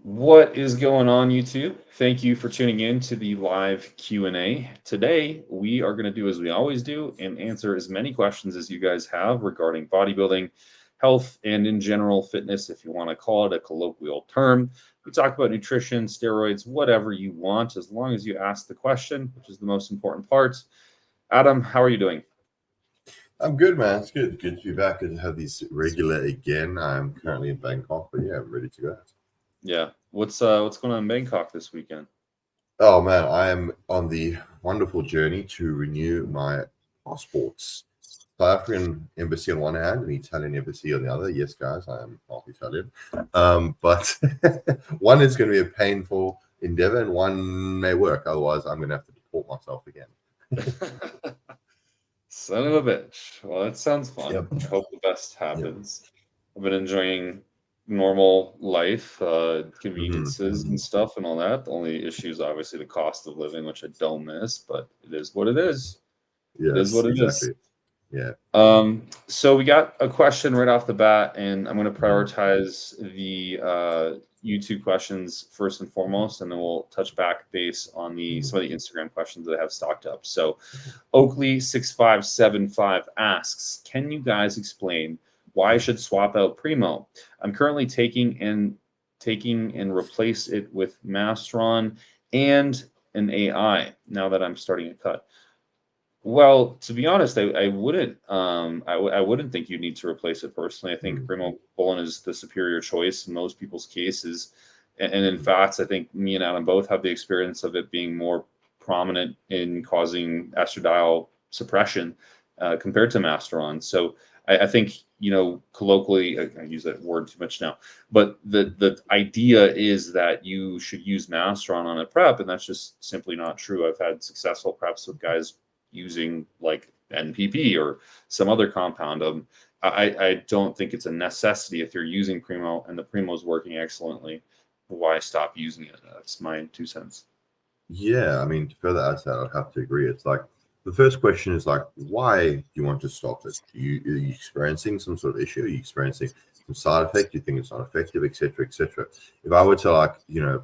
What is going on, YouTube? Thank you for tuning in to the live Q&A. Today, we are going to do as we always do and answer as many questions as you guys have regarding bodybuilding, health, and in general fitness, if you want to call it a colloquial term. We talk about nutrition, steroids, whatever you want, as long as you ask the question, which is the most important part. Adam, how are you doing? I'm good, man. It's good. Good to be back. Good to have these regular again. I'm currently in Bangkok, but yeah, I'm ready to go. Yeah. What's going on in Bangkok this weekend? Oh man, I am on the wonderful journey to renew my passports. South African embassy on one hand and Italian embassy on the other. Yes, guys, I am half Italian. But one is going to be a painful endeavor and one may work. Otherwise, I'm going to have to deport myself again. Son of a bitch. Well, that sounds fun. Yep. Hope the best happens. I've been enjoying normal life, conveniences and stuff and all that. The only issue is obviously the cost of living, which I don't miss, but it is what it is. It is Yes, what it is. exactly. Yeah. So we got a question right off the bat, and I'm going to prioritize the YouTube questions first and foremost, and then we'll touch back base on some of the Instagram questions that I have stocked up. So Oakley6575 asks, can you guys explain why I should swap out Primo? I'm currently taking and replace it with Masteron and an AI now that I'm starting a cut. Well, to be honest, I wouldn't I wouldn't think you need to replace it personally. I think Primobolan is the superior choice in most people's cases. And in fact, I think me and Adam both have the experience of it being more prominent in causing estradiol suppression compared to Masteron. So I think, colloquially, I use that word too much now, but the idea is that you should use Masteron on a prep, and that's just simply not true. I've had successful preps with guys using like NPP or some other compound. I don't think it's a necessity if you're using Primo and the Primo's working excellently. Why stop using it? That's my 2 cents. Yeah, I mean, to further add that, I'd have to agree. It's like the first question is like, why do you want to stop it? Are you experiencing some sort of issue? Are you experiencing some side effect? Do you think it's not effective, etc., etc.? If I were to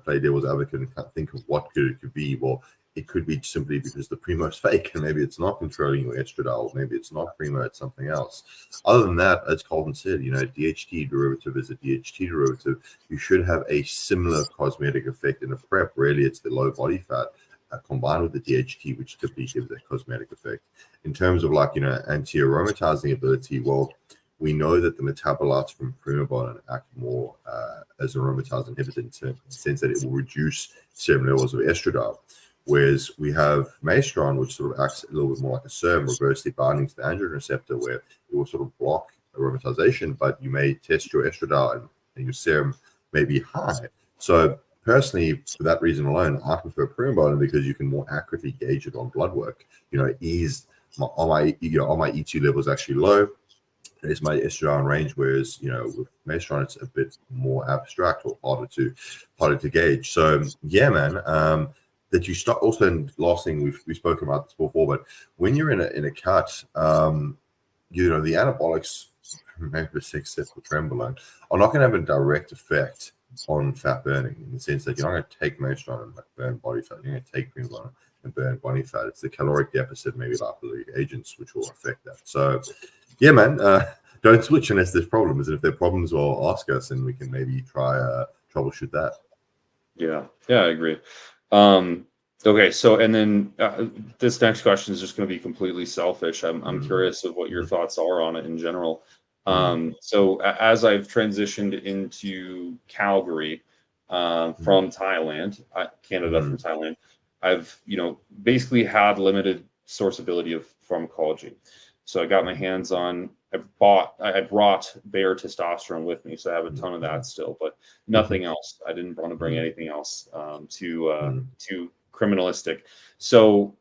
play devil's advocate and think of what it could be, well, it could be simply because the Primo is fake and maybe it's not controlling your estradiol, maybe it's not Primo, it's something else. Other than that, as Kolton said, DHT derivative is a DHT derivative. You should have a similar cosmetic effect in a prep. Really, it's the low body fat combined with the DHT, which typically gives that cosmetic effect. In terms of anti-aromatizing ability, well, we know that the metabolites from Primobolan act more as an aromatase inhibitor in the sense that it will reduce serum levels of estradiol. Whereas we have Masteron, which sort of acts a little bit more like a SERM, reversely binding to the androgen receptor, where it will sort of block aromatization, but you may test your estradiol and your serum may be high. So personally, for that reason alone, I prefer Primobolan because you can more accurately gauge it on blood work. Are my E2 levels actually low? Is my estradiol range? Whereas with Masteron, it's a bit more abstract or harder to gauge. So yeah, man. That you start also, and last thing we've spoken about this before, but when you're in a cut, the anabolics, maybe except for Trembolone, are not going to have a direct effect on fat burning in the sense that you're not going to take Masteron and burn body fat. You're going to take Primobolan and burn body fat. It's the caloric deficit, maybe lipolytic agents, which will affect that. So yeah, man, don't switch unless there's problems. And if there are problems, well, ask us and we can maybe try troubleshoot that. Yeah, I agree. Okay, so and then this next question is just going to be completely selfish. I'm curious of what your thoughts are on it in general. So as I've transitioned into Calgary from Thailand, Canada from Thailand, I've basically had limited sourceability of pharmacology. So I got my hands on. I brought Bayer testosterone with me, so I have a ton of that still, but nothing else. I didn't want to bring anything else too criminalistic. So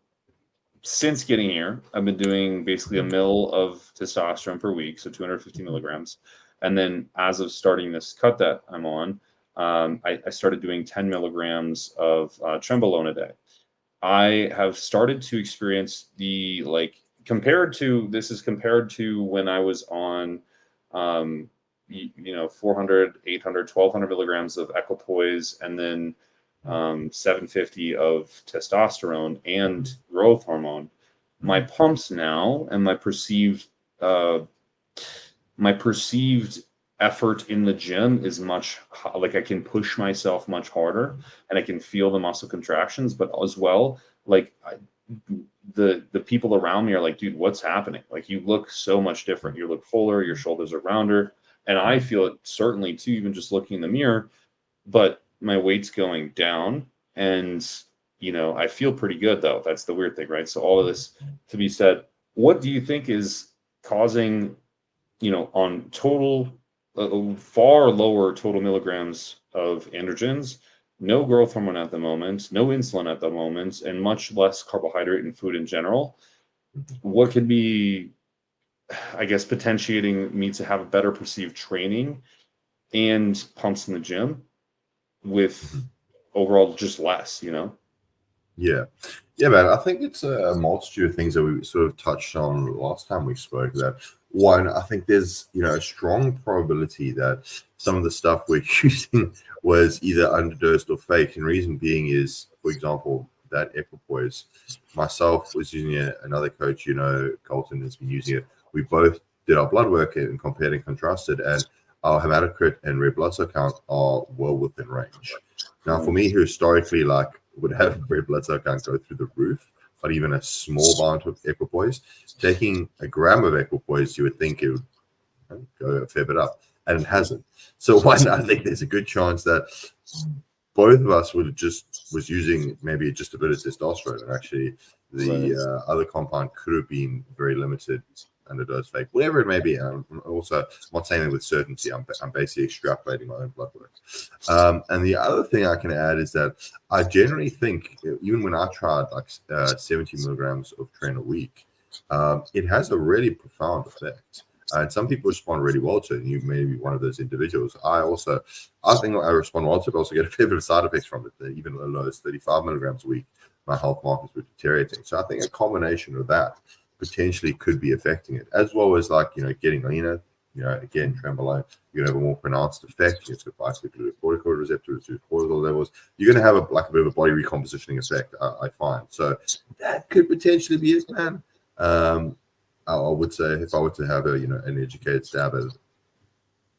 since getting here, I've been doing basically a mil of testosterone per week, so 250 milligrams, and then as of starting this cut that I'm on, I started doing 10 milligrams of Trembolone a day. I have started to experience compared to when I was on 400, 800, 1200 milligrams of equipoise, and then 750 of testosterone and growth hormone. My pumps now and my perceived effort in the gym is much like I can push myself much harder and I can feel the muscle contractions, but as well, like the people around me are like, dude, what's happening? Like, you look so much different. You look fuller, your shoulders are rounder. And I feel it certainly too, even just looking in the mirror, but my weight's going down and, I feel pretty good though. That's the weird thing, right? So all of this to be said, what do you think is causing, on total, far lower total milligrams of androgens, no growth hormone at the moment, no insulin at the moment, and much less carbohydrate in food in general? What could be, I guess, potentiating me to have a better perceived training and pumps in the gym with overall just less, Yeah. Yeah, man. I think it's a multitude of things that we sort of touched on last time we spoke. That one, I think there's, a strong probability that some of the stuff we're using was either underdosed or fake. And reason being is, for example, that equipoise. Myself was using it. Another coach, Kolton, has been using it. We both did our blood work and compared and contrasted, and our hematocrit and red blood cell count are well within range. Now, for me, who historically would have red blood cell count go through the roof, but even a small amount of equipoise, taking a gram of equipoise, you would think it would go a fair bit up, and it hasn't. So one, I think there's a good chance that both of us was using maybe just a bit of testosterone, and actually the other compound could have been very limited, underdose, fake, whatever it may be. I'm not saying that with certainty. I'm basically extrapolating my own blood work. And the other thing I can add is that I generally think, even when I tried 70 milligrams of Tren a week, it has a really profound effect. And some people respond really well to it, and you may be one of those individuals. I think I respond well to it, but also get a fair bit of side effects from it. Even as low as 35 milligrams a week, my health markers were deteriorating. So I think a combination of that potentially could be affecting it, as well as getting leaner. Again, Trembolone, you're gonna have a more pronounced effect. It's got glucocorticoid receptors to cortisol levels. You're gonna have a bit of a body recompositioning effect, I find. So that could potentially be it, man. I would say if I were to have an educated stab at it.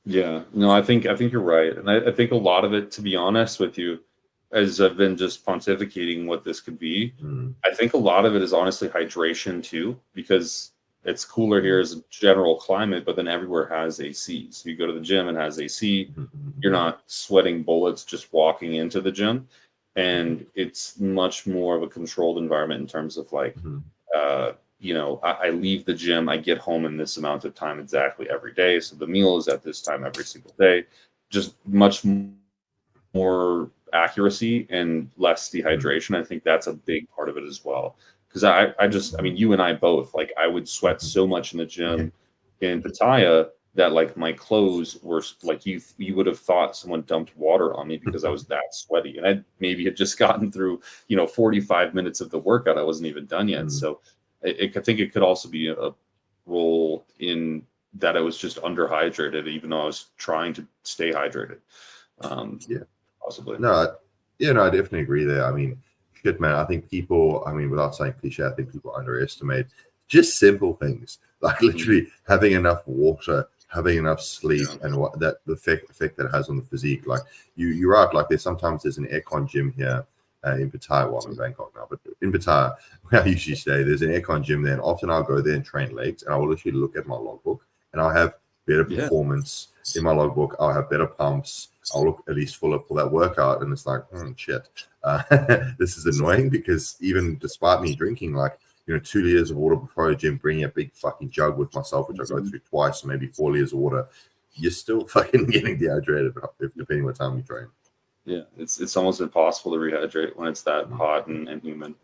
Yeah, no, I think you're right, and I think a lot of it, to be honest with you, as I've been just pontificating what this could be, I think a lot of it is honestly hydration too, because it's cooler here as a general climate, but then everywhere has AC. So you go to the gym and has AC, you're not sweating bullets just walking into the gym, and it's much more of a controlled environment in terms of I leave the gym, I get home in this amount of time exactly every day. So the meal is at this time every single day. Just much more accuracy and less dehydration. I think that's a big part of it as well. Because I mean, you and I both, I would sweat so much in the gym in Pattaya that my clothes were you would have thought someone dumped water on me because I was that sweaty. And I maybe had just gotten through, 45 minutes of the workout. I wasn't even done yet. So I think it could also be a role in that I was just underhydrated, even though I was trying to stay hydrated. Possibly. No, I definitely agree there. I mean, shit, man. I think people, without saying cliche, I think people underestimate just simple things like literally having enough water, having enough sleep, and what the effect that it has on the physique. Like you're right. There's an aircon gym here in Pattaya. Well, I'm in Bangkok now, but in Pattaya, where I usually stay, there's an aircon gym there, and often I'll go there and train legs, and I will literally look at my logbook, and I'll have better performance in my logbook. I'll have better pumps. I'll look at least fuller for that workout, and it's like, shit. This is annoying because even despite me drinking 2 liters of water before the gym, bringing a big fucking jug with myself, which I go through twice, so maybe 4 liters of water, you're still fucking getting dehydrated depending what time you train. Yeah, it's almost impossible to rehydrate when it's that hot and humid.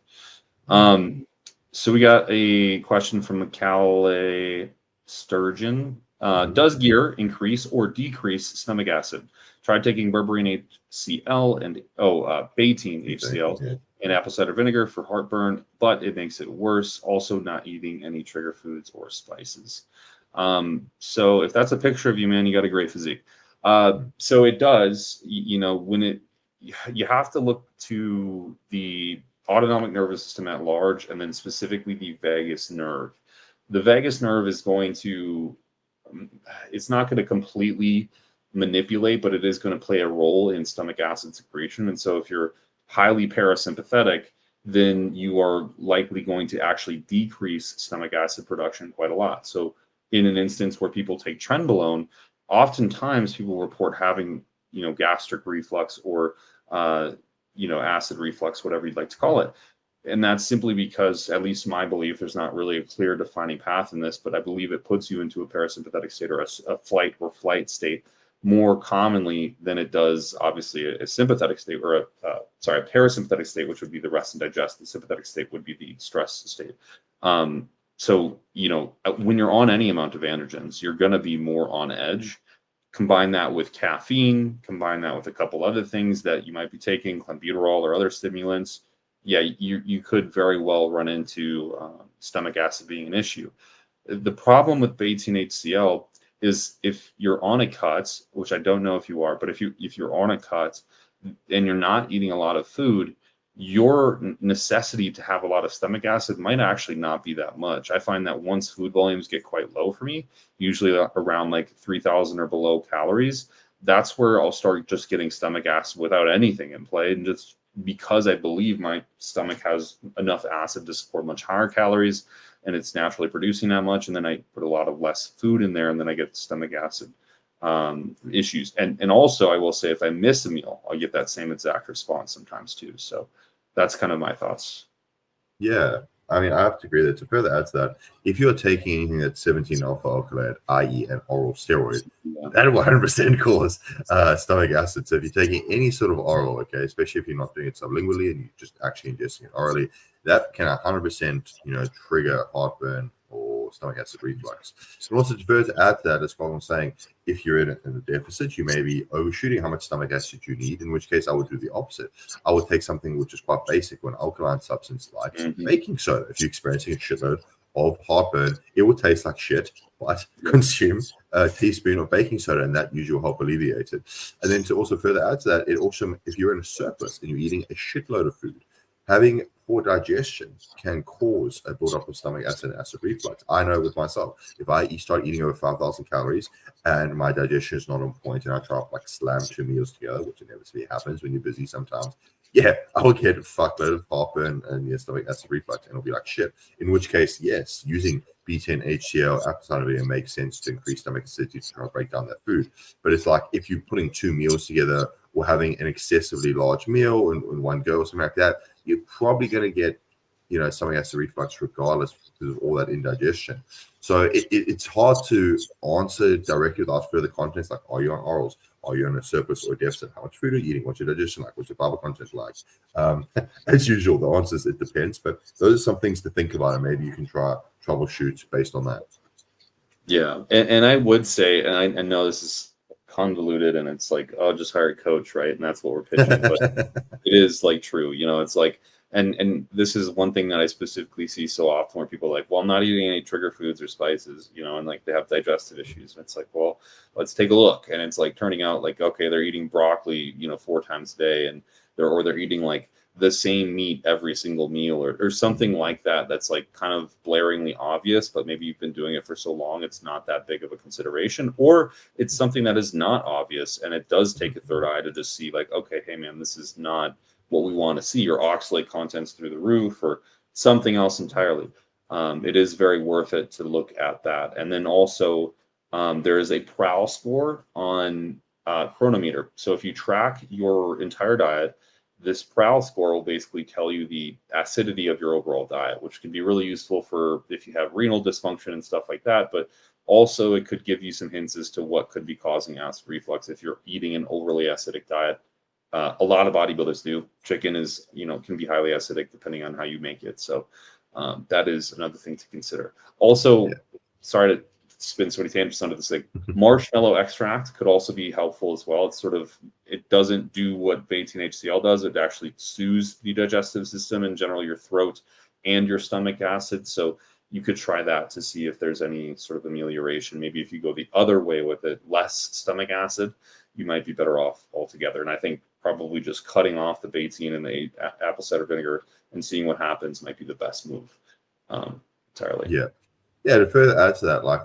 So we got a question from Macaulay Sturgeon. Does gear increase or decrease stomach acid? Tried taking berberine HCl and betaine HCl and apple cider vinegar for heartburn, but it makes it worse. Also, not eating any trigger foods or spices. So if that's a picture of you, man, you got a great physique. So it does, you know, you have to look to the autonomic nervous system at large, and then specifically the vagus nerve. The vagus nerve is going to, it's not going to completely manipulate, but it is going to play a role in stomach acid secretion. And so if you're highly parasympathetic, then you are likely going to actually decrease stomach acid production quite a lot. So in an instance where people take Trenbolone, oftentimes people report having, you know, gastric reflux or, you know, acid reflux, whatever you'd like to call it. And that's simply because, at least my belief, there's not really a clear defining path in this, but I believe it puts you into a parasympathetic state or a flight or flight state more commonly than it does, obviously, a sympathetic state or a parasympathetic state, which would be the rest and digest. The sympathetic state would be the stress state. So, you know, when you're on any amount of androgens, you're going to be more on edge. Combine that with caffeine, combine that with a couple other things that you might be taking, clenbuterol or other stimulants. Yeah, you could very well run into stomach acid being an issue. The problem with beta-HCl is if you're on a cut, which I don't know if you are, but if you're on a cut and you're not eating a lot of food, your necessity to have a lot of stomach acid might actually not be that much. I find that once food volumes get quite low for me, usually around like 3,000 or below calories, that's where I'll start just getting stomach acid without anything in play, and just because I believe my stomach has enough acid to support much higher calories, and it's naturally producing that much, and then I put a lot of less food in there, and then I get stomach acid issues. And also, I will say, if I miss a meal, I'll get that same exact response sometimes too. So that's kind of my thoughts. Yeah, I mean, I have to agree that to further add to that, if you're taking anything that's 17 alpha alkaline, i.e., an oral steroid, that will 100% cause stomach acid. So if you're taking any sort of oral, okay, especially if you're not doing it sublingually and you're just actually ingesting it orally, that can 100%, you know, trigger heartburn or stomach acid reflux. And also to further add to that, as Colton was saying, if you're in a deficit, you may be overshooting how much stomach acid you need, in which case I would do the opposite. I would take something which is quite basic, an alkaline substance like baking soda. If you're experiencing a shitload of heartburn, it will taste like shit, but consume a teaspoon of baking soda, and that usually will help alleviate it. And then to also further add to that, it also, if you're in a surplus and you're eating a shitload of food, having poor digestion can cause a buildup of stomach acid and acid reflux. I know with myself, if I start eating over 5,000 calories and my digestion is not on point and I try to like slam 2 meals together, which inevitably happens when you're busy sometimes, yeah, I'll get a fuckload of heartburn and stomach acid reflux, and it'll be like shit. In which case, yes, using B10 HCl apple makes sense to increase stomach acidity to try to break down that food. But it's like if you're putting 2 meals together or having an excessively large meal in one go or something like that, you're probably going to get, you know, stomach acid reflux regardless because of all that indigestion. So it's hard to answer directly without further context, like, are you on orals? Are you on a surplus or a deficit? How much food are you eating? What's your digestion like? What's your fiber content like? As usual, the answer is it depends, but those are some things to think about, and maybe you can try troubleshoot based on that. Yeah, and I would say, and I know this is convoluted, and it's like, oh, just hire a coach, right? And that's what we're pitching, but it is like true, you know. It's like, and this is one thing that I specifically see so often, where people are like, well, I'm not eating any trigger foods or spices, you know, and like they have digestive issues, and it's like, well, let's take a look, and it's like turning out like, okay, they're eating broccoli, you know, 4 times a day, and they're eating like the same meat every single meal, or something like that. That's like kind of blaringly obvious, but maybe you've been doing it for so long it's not that big of a consideration, or it's something that is not obvious and it does take a third eye to just see like, okay, hey man, this is not what we want to see, or oxalate content's through the roof, or something else entirely. It is very worth it to look at that. And then also there is a Prowl score on Chronometer. So if you track your entire diet, this Prowl score will basically tell you the acidity of your overall diet, which can be really useful for if you have renal dysfunction and stuff like that. But also it could give you some hints as to what could be causing acid reflux if you're eating an overly acidic diet. A lot of bodybuilders do. Chicken is, you know, can be highly acidic depending on how you make it. So that is another thing to consider. Also, sorry to spin so many tangents onto this thing. Marshmallow extract could also be helpful as well. It's sort of, it doesn't do what beta-HCl does. It actually soothes the digestive system and generally your throat and your stomach acid. So you could try that to see if there's any sort of amelioration. Maybe if you go the other way with it, less stomach acid, you might be better off altogether. And I think probably just cutting off the betaine and the apple cider vinegar and seeing what happens might be the best move entirely. Yeah. Yeah. To further add to that, like,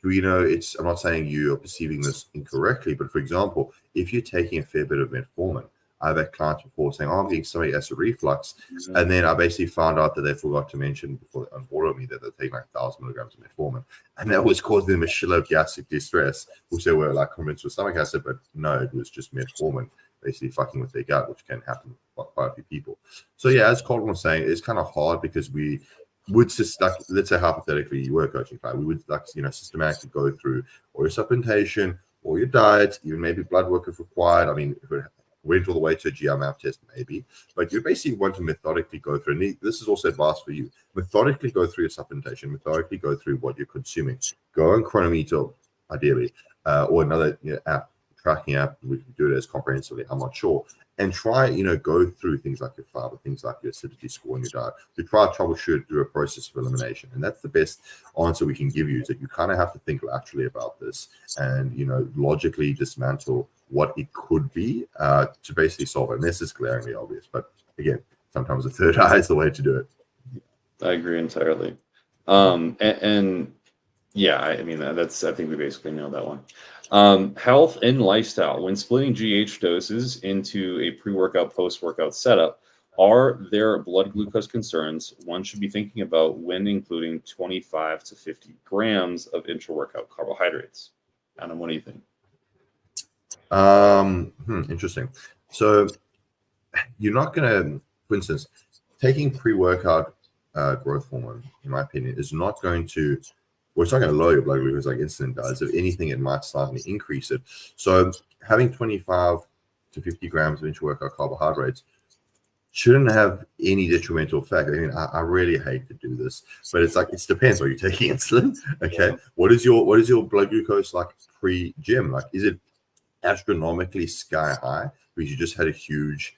I'm not saying you are perceiving this incorrectly, but for example, if you're taking a fair bit of metformin, I've had clients before saying, I'm getting stomach acid reflux. Mm-hmm. And then I basically found out that they forgot to mention before they onboarded me that they're taking like 1,000 milligrams of metformin. And that was causing them a shitload of gastric distress, which they were like convinced was stomach acid, but no, it was just metformin basically fucking with their gut, which can happen for quite a few people. So yeah, as Kolton was saying, it's kind of hard because we would just, like, let's say hypothetically you were a coaching client, we would, like, systematically go through all your supplementation, all your diet, even maybe blood work if required. I mean, if it went all the way to a GI map test, maybe, but you basically want to methodically go through, and this is also advice for you, methodically go through your supplementation, methodically go through what you're consuming, go on Chronometer, ideally, or another app, tracking app, we can do it as comprehensively, I'm not sure, and try, go through things like your fiber, things like your acidity score in your diet, to try to troubleshoot through a process of elimination. And that's the best answer we can give you, is that you kind of have to think laterally about this and, logically dismantle what it could be to basically solve it. And this is glaringly obvious, but again, sometimes the third eye is the way to do it. I agree entirely. And yeah, I mean, I think we basically know that one. Health and lifestyle. When splitting GH doses into a pre-workout, post-workout setup, are there blood glucose concerns one should be thinking about when including 25 to 50 grams of intra-workout carbohydrates? Adam, what do you think? Interesting. So you're not going to, for instance, taking pre-workout growth hormone, in my opinion, is not going to, well, it's not going to lower your blood glucose like insulin does. If anything, it might slightly increase it. So having 25 to 50 grams of intra-workout carbohydrates shouldn't have any detrimental effect. I mean, I really hate to do this, but it's like, it depends. Are you taking insulin? Okay. Yeah. What is your blood glucose like pre-gym? Like, is it astronomically sky high because you just had a huge,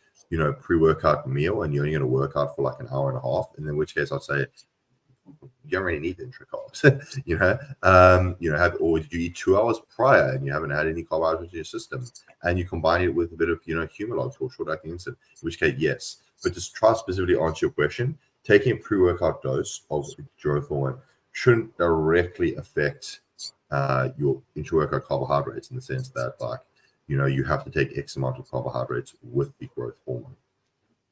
pre-workout meal and you're only going to work out for like an hour and a half? And in which case I'd say you don't really need intra carbs, or did you eat 2 hours prior and you haven't had any carbohydrates in your system and you combine it with a bit of, Humalog or short-acting insulin, in which case, yes. But just try specifically answer your question. Taking a pre-workout dose of growth hormone shouldn't directly affect your intra-workout carbohydrates, in the sense that, like, you have to take X amount of carbohydrates with the growth hormone.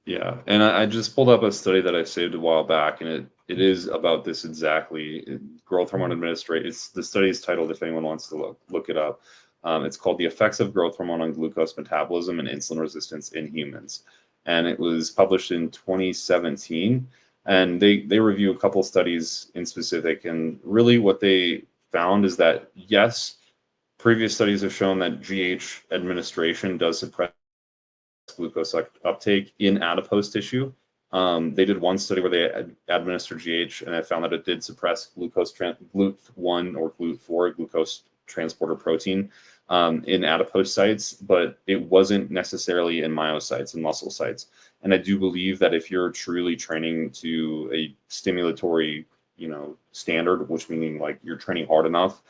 Yeah, and I just pulled up a study that I saved a while back, and it is about this exactly. Growth hormone administration. The study is titled, if anyone wants to look it up, it's called "The Effects of Growth Hormone on Glucose Metabolism and Insulin Resistance in Humans," and it was published in 2017. And they review a couple studies in specific, and really what they found is that, yes, previous studies have shown that GH administration does suppress glucose uptake in adipose tissue. They did one study where they administered GH, and I found that it did suppress GLUT1 or GLUT4, glucose transporter protein, in adipose sites, but it wasn't necessarily in myocytes and muscle sites. And I do believe that if you're truly training to a stimulatory, standard, which meaning like you're training hard enough,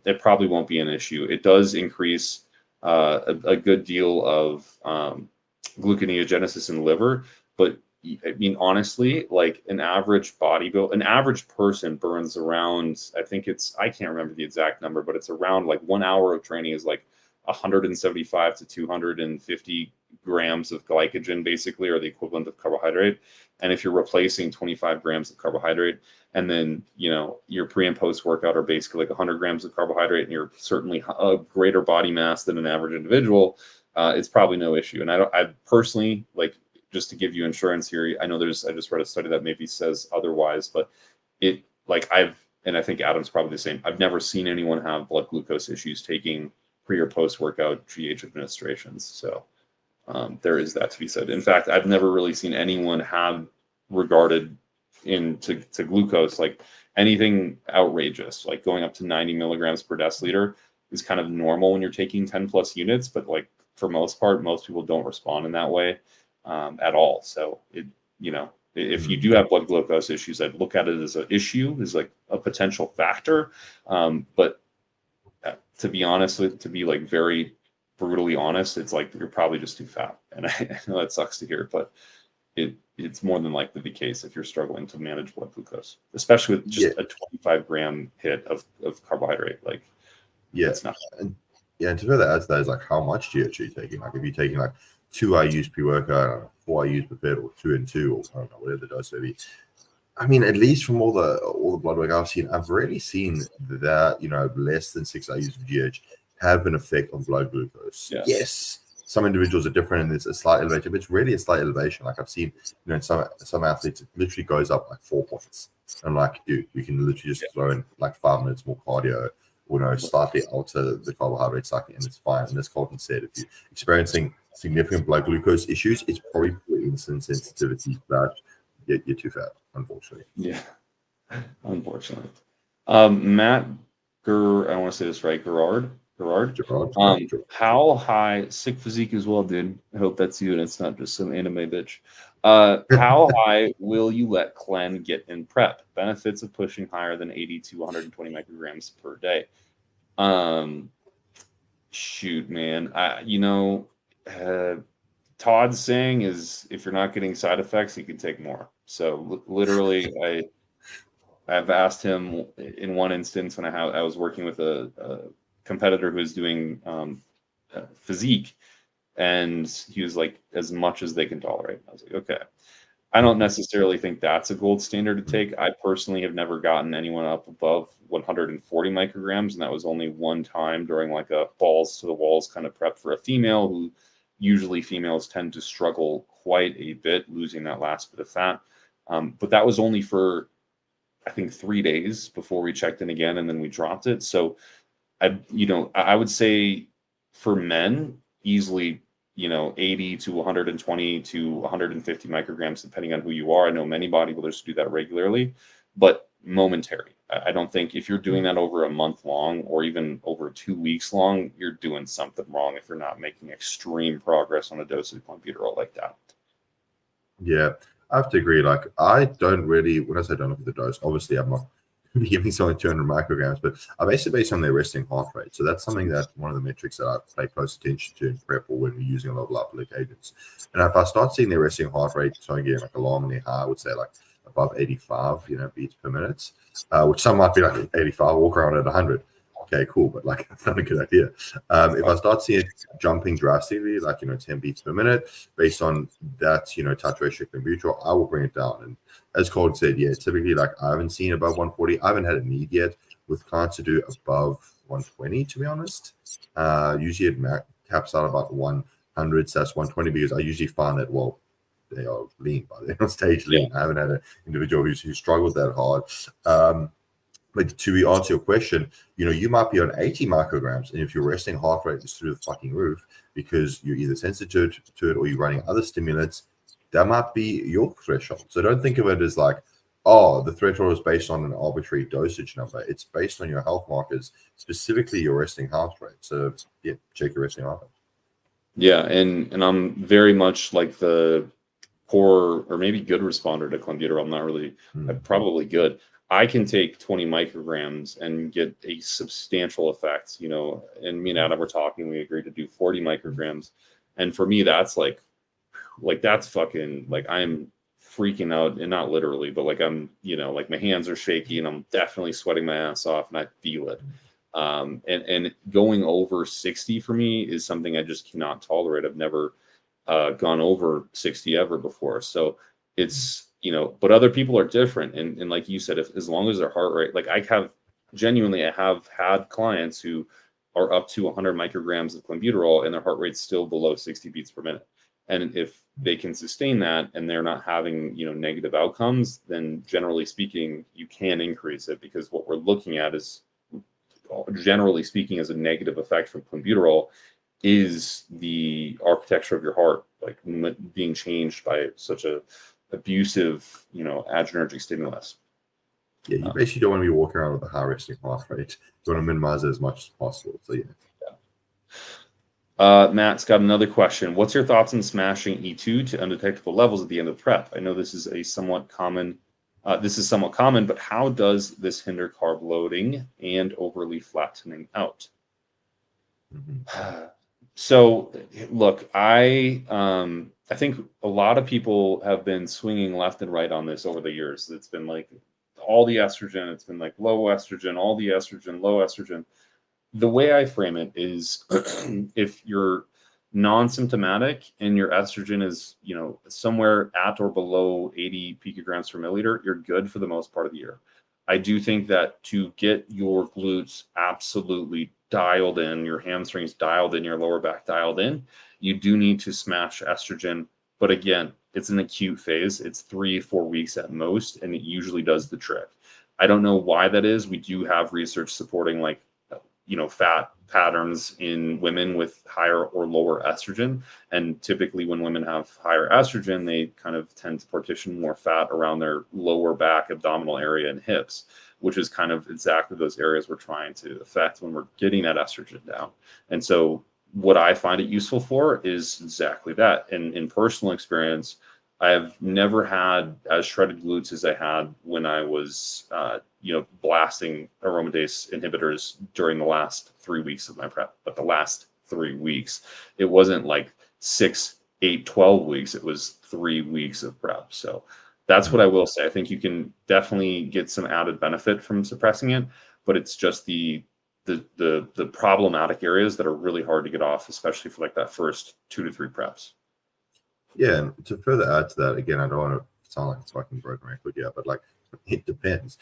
it probably won't be an issue. It does increase a good deal of gluconeogenesis in the liver, but I mean, honestly, like an average person burns around, I can't remember the exact number, but it's around like 1 hour of training is like 175 to 250 grams of glycogen, basically, or the equivalent of carbohydrate. And if you're replacing 25 grams of carbohydrate, and then, your pre and post workout are basically like 100 grams of carbohydrate, and you're certainly a greater body mass than an average individual, it's probably no issue. And I personally, like, just to give you insurance here, I know I just read a study that maybe says otherwise, but and I think Adam's probably the same. I've never seen anyone have blood glucose issues taking pre or post workout GH administrations. So there is that to be said. In fact, I've never really seen anyone have regarded to glucose like anything outrageous, like going up to 90 milligrams per deciliter is kind of normal when you're taking 10 plus units, but like for most part, most people don't respond in that way at all. So If you do have blood glucose issues, I'd look at it as an issue, as like a potential factor. But to be honest to be like very brutally honest, it's like you're probably just too fat. And I know that sucks to hear, but it's more than likely the case if you're struggling to manage blood glucose, especially with just a 25-gram hit of carbohydrate. Like, it's not. And to further add to that is like, how much do you actually taking? Like, if you're taking like 2 IUs pre-workout, 4 IUs prepared, or 2 and 2, or I don't know, whatever the dose may be. I mean, at least from all the blood work I've seen, I've really seen that, you know, less than 6 IUs of GH have an effect on blood glucose. Yes, some individuals are different, and there's a slight elevation, but it's really a slight elevation. Like I've seen, you know, in some athletes, it literally goes up like 4 points. And like, dude, you can literally just throw in like 5 minutes more cardio, or, you know, slightly alter the carbohydrate cycle, and it's fine. And as Kolton said, if you're experiencing significant blood glucose issues, it's probably insulin sensitivity that you're too fat, unfortunately. Yeah, unfortunately. Matt I want to say this right, Gerard. How high, sick physique as well, dude. I hope that's you and it's not just some anime bitch. How high will you let Clen get in prep? Benefits of pushing higher than 80 to 120 micrograms per day. Shoot, man. Todd's saying is if you're not getting side effects, you can take more. So literally, I've asked him in one instance when I was working with a competitor who was doing physique, and he was like, as much as they can tolerate. I was like, okay. I don't necessarily think that's a gold standard to take. I personally have never gotten anyone up above 140 micrograms, and that was only one time during like a balls to the walls kind of prep for a female, who usually females tend to struggle quite a bit losing that last bit of fat. But that was only for, I think, 3 days before we checked in again, and then we dropped it. So I would say for men, easily, 80 to 120 to 150 micrograms, depending on who you are. I know many bodybuilders do that regularly, but momentary. I don't think if you're doing that over a month long or even over 2 weeks long, you're doing something wrong if you're not making extreme progress on a dose of clenbuterol like that. Yeah, I have to agree. Like, I don't really, when I say don't look at the dose, obviously I'm not giving someone 200 micrograms, but I basically based on their resting heart rate. So that's something that one of the metrics that I pay close attention to in prep, or when we're using a lot of lipolytic agents. And if I start seeing their resting heart rate starting getting like alarmingly high, I would say like above 85, beats per minute, which some might be like 85, walk around at 100. Okay, cool, but like that's not a good idea. If I start seeing it jumping drastically, like 10 beats per minute, based on that touch ratio clenbuterol, I will bring it down. And as Colton said, typically like I haven't seen above 140. I haven't had a need yet with clients to do above 120, to be honest. Usually it caps out about 100, so that's 120, because I usually find that they are lean by the end of stage lean. I haven't had an individual who struggled that hard. But to answer your question, you might be on 80 micrograms, and if your resting heart rate is through the fucking roof because you're either sensitive to it or you're running other stimulants, that might be your threshold. So don't think of it as like, the threshold is based on an arbitrary dosage number. It's based on your health markers, specifically your resting heart rate. So check your resting heart rate. Yeah, and I'm very much like the poor or maybe good responder to clenbuterol. I'm not really, probably good. I can take 20 micrograms and get a substantial effect, and me and Adam were talking, we agreed to do 40 micrograms. And for me, that's like that's fucking, like, I'm freaking out, and not literally, but like I'm, like my hands are shaky and I'm definitely sweating my ass off and I feel it. And going over 60 for me is something I just cannot tolerate. I've never gone over 60 ever before. So it's, but other people are different. And like you said, as long as their heart rate, like I have had clients who are up to 100 micrograms of clenbuterol and their heart rate's still below 60 beats per minute. And if they can sustain that and they're not having, negative outcomes, then generally speaking, you can increase it, because what we're looking at is, generally speaking, as a negative effect from clenbuterol is the architecture of your heart, like being changed by such a abusive, adrenergic stimulus. Yeah, you basically don't want to be walking around with a high resting heart rate. You want to minimize it as much as possible. So Matt's got another question. What's your thoughts on smashing E2 to undetectable levels at the end of prep? I know this is a somewhat common. But how does this hinder carb loading and overly flattening out? So, look, I think a lot of people have been swinging left and right on this over the years. It's been like all the estrogen. It's been like low estrogen, all the estrogen, low estrogen. The way I frame it is if you're non-symptomatic and your estrogen is, somewhere at or below 80 picograms per milliliter, you're good for the most part of the year. I do think that to get your glutes absolutely dialed in, your hamstrings dialed in, your lower back dialed in, you do need to smash estrogen. But again, it's an acute phase. It's 3-4 weeks at most, and it usually does the trick. I don't know why that is. We do have research supporting fat patterns in women with higher or lower estrogen. And typically when women have higher estrogen, they kind of tend to partition more fat around their lower back, abdominal area, and hips, which is kind of exactly those areas we're trying to affect when we're getting that estrogen down. And so what I find it useful for is exactly that. And in personal experience, I have never had as shredded glutes as I had when I was, blasting aromatase inhibitors during the last 3 weeks of my prep. But the last 3 weeks, it wasn't like 6, 8, 12 weeks. It was 3 weeks of prep. So that's what I will say. I think you can definitely get some added benefit from suppressing it, but it's just the problematic areas that are really hard to get off, especially for like that first 2 to 3 preps. Yeah, and to further add to that, again, I don't want to sound like a fucking broken record, yeah, but like it depends.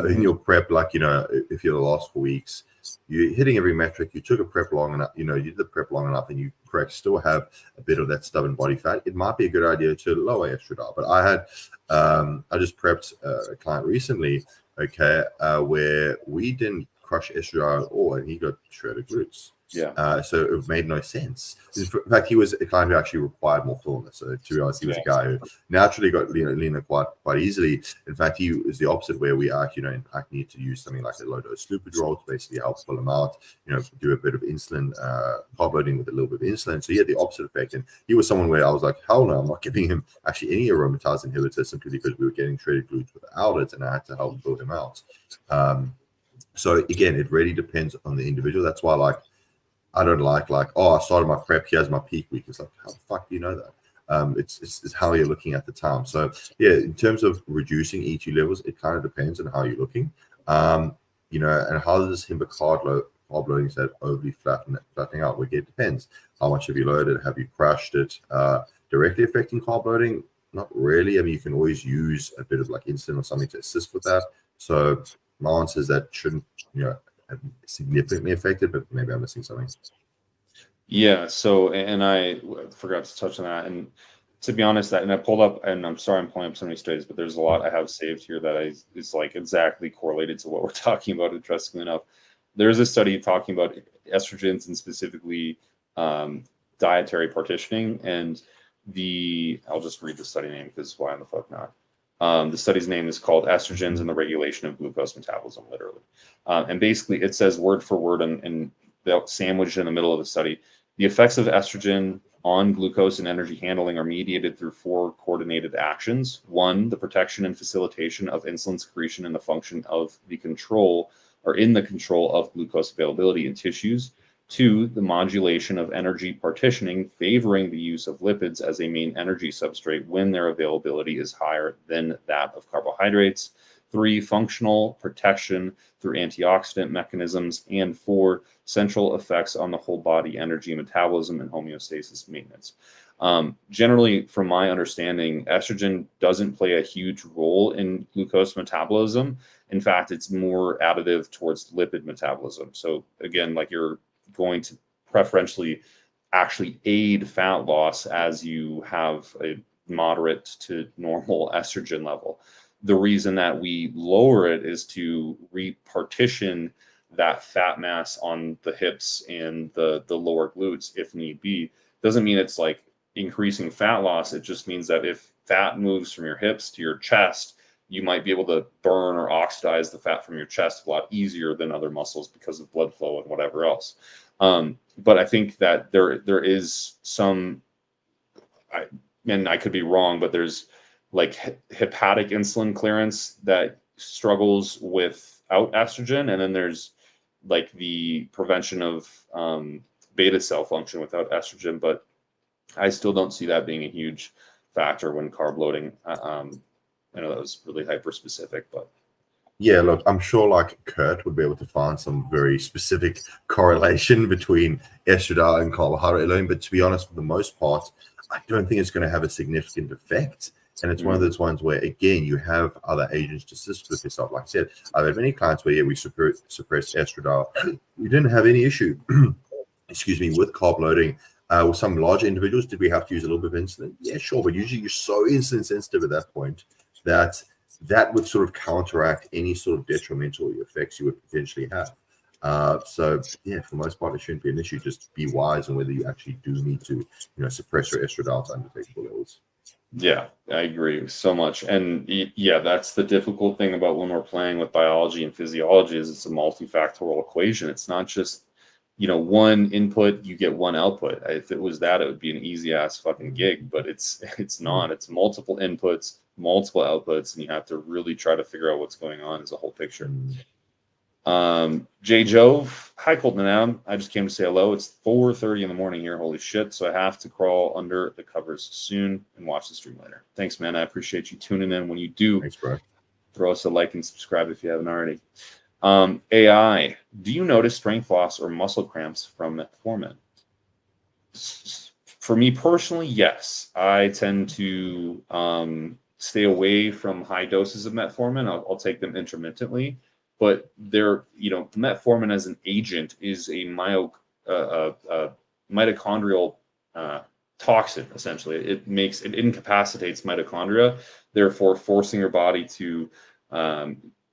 In your prep, if you're the last 4 weeks, you're hitting every metric, you took a prep long enough, you did the prep long enough, and you still have a bit of that stubborn body fat, it might be a good idea to lower estradiol. But I just prepped a client recently, where we didn't crush estradiol at all, and he got shredded glutes. Yeah. So it made no sense. In fact, he was a client who actually required more fullness. So to be honest, he was a guy who naturally got leaner quite easily. In fact, he was the opposite, where we in fact need to use something like a low dose Lupidrol to basically help pull him out. Do a bit of insulin, carb loading with a little bit of insulin. So he had the opposite effect. And he was someone where I was like, hell no, I'm not giving him actually any aromatase inhibitor, simply because we were getting shredded glutes without it, and I had to help pull him out. So again, it really depends on the individual. That's why I don't like, I started my prep, here's my peak week. It's like, how the fuck do you know that? It's how you're looking at the time. So yeah, in terms of reducing E2 levels, it kind of depends on how you're looking. And how does this hinder carb loading that overly flattening out? Well, it depends. How much have you loaded? Have you crashed it? Directly affecting carb loading? Not really. I mean, you can always use a bit of insulin or something to assist with that. So my answer is that shouldn't, significantly affected, but maybe I'm missing something. Yeah. So, and I forgot to touch on that. And to be honest, I pulled up, and I'm sorry I'm pulling up so many studies, but there's a lot I have saved here that is exactly correlated to what we're talking about, interestingly enough. There's a study talking about estrogens and specifically dietary partitioning. And I'll just read the study name because why in the fuck not? The study's name is called Estrogens and the Regulation of Glucose Metabolism, literally. And basically it says word for word, and they'll sandwich in the middle of the study, the effects of estrogen on glucose and energy handling are mediated through 4 coordinated actions. 1, the protection and facilitation of insulin secretion and the function of the control of glucose availability in tissues. 2, the modulation of energy partitioning, favoring the use of lipids as a main energy substrate when their availability is higher than that of carbohydrates. 3, functional protection through antioxidant mechanisms. And 4, central effects on the whole body energy metabolism and homeostasis maintenance. Generally, from my understanding, estrogen doesn't play a huge role in glucose metabolism. In fact, it's more additive towards lipid metabolism. So again, you're going to preferentially actually aid fat loss as you have a moderate to normal estrogen level. The reason that we lower it is to repartition that fat mass on the hips and the lower glutes if need be. Doesn't mean it's increasing fat loss. It just means that if fat moves from your hips to your chest, you might be able to burn or oxidize the fat from your chest a lot easier than other muscles because of blood flow and whatever else. But I think that there is some, and I could be wrong, but there's like hepatic insulin clearance that struggles without estrogen, and then there's like the prevention of beta cell function without estrogen. But I still don't see that being a huge factor when carb loading. I know that was really hyper specific, but Yeah, look, I'm sure like Kurt would be able to find some very specific correlation between estradiol and carbohydrate loading, but to be honest, for the most part, I don't think it's going to have a significant effect. And it's one of those ones where, again, you have other agents to assist with yourself. Like I said, I've had many clients where, yeah, we suppress estradiol. We didn't have any issue, excuse me, with carb loading. With some larger individuals, did we have to use a little bit of insulin? Yeah, sure. But usually you're so insulin sensitive at that point that would sort of counteract any sort of detrimental effects you would potentially have. So yeah, for the most part, it shouldn't be an issue. Just be wise on whether you actually do need to, suppress your estradiol to undetectable levels. Yeah, I agree so much. And yeah, that's the difficult thing about when we're playing with biology and physiology is it's a multifactorial equation. It's not just, one input, you get one output. If it was that, it would be an easy ass fucking gig, but it's not. It's multiple inputs, multiple outputs, and you have to really try to figure out what's going on as a whole picture. Jay Jove, hi Kolton and Adam. I just came to say hello. It's 4:30 in the morning here. Holy shit. So I have to crawl under the covers soon and watch the stream later. Thanks, man. I appreciate you tuning in. When you do, thanks, bro. Throw us a like and subscribe if you haven't already. AI, do you notice strength loss or muscle cramps from metformin? For me personally, yes. I tend to stay away from high doses of metformin. I'll take them intermittently, but metformin as an agent is a mitochondrial toxin. Essentially, it incapacitates mitochondria, therefore forcing your body to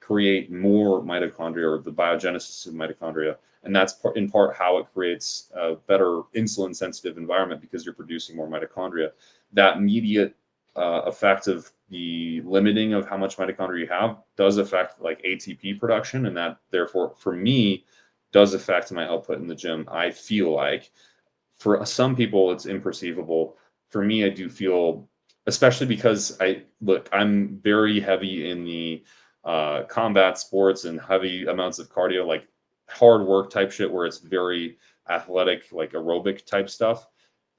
create more mitochondria, or the biogenesis of mitochondria. And that's in part how it creates a better insulin sensitive environment, because you're producing more mitochondria. That immediate effect of the limiting of how much mitochondria you have does affect like ATP production. And that therefore for me does affect my output in the gym. I feel like for some people it's imperceivable. For me, I do feel, especially because I'm very heavy in the combat sports and heavy amounts of cardio, like hard work type shit where it's very athletic, like aerobic type stuff,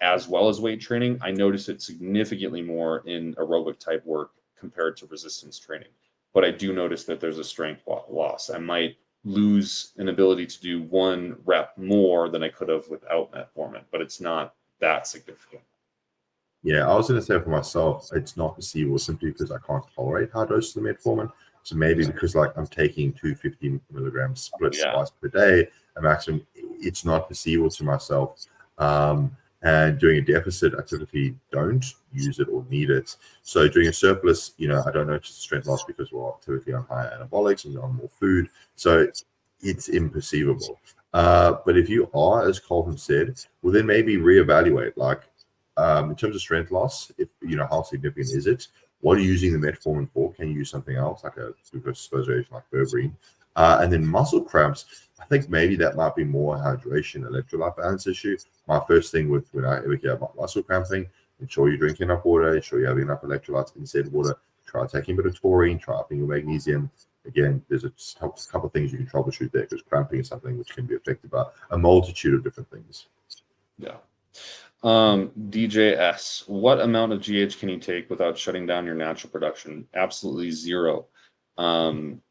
as well as weight training. I notice it significantly more in aerobic type work compared to resistance training. But I do notice that there's a strength loss. I might lose an ability to do one rep more than I could have without metformin, but it's not that significant. Yeah, I was going to say for myself, it's not perceivable simply because I can't tolerate high doses of metformin. So maybe because like I'm taking 250 milligrams split twice per day, a maximum, it's not perceivable to myself. And during a deficit, I typically don't use it or need it. So during a surplus, I don't notice strength loss because we're typically on higher anabolics and on more food. So it's imperceivable. But if you are, as Kolton said, well, then maybe reevaluate. Like in terms of strength loss, if how significant is it? What are you using the metformin for? Can you use something else, like a glucose suppository like berberine? And then muscle cramps, I think maybe that might be more hydration, electrolyte balance issue. My first thing when I ever hear about muscle cramping, ensure you're drinking enough water, ensure you're having enough electrolytes in said water. Try taking a bit of taurine, try upping your magnesium. Again, there's a couple of things you can troubleshoot there, because cramping is something which can be affected by a multitude of different things. Yeah. DJS, what amount of GH can you take without shutting down your natural production? Absolutely zero.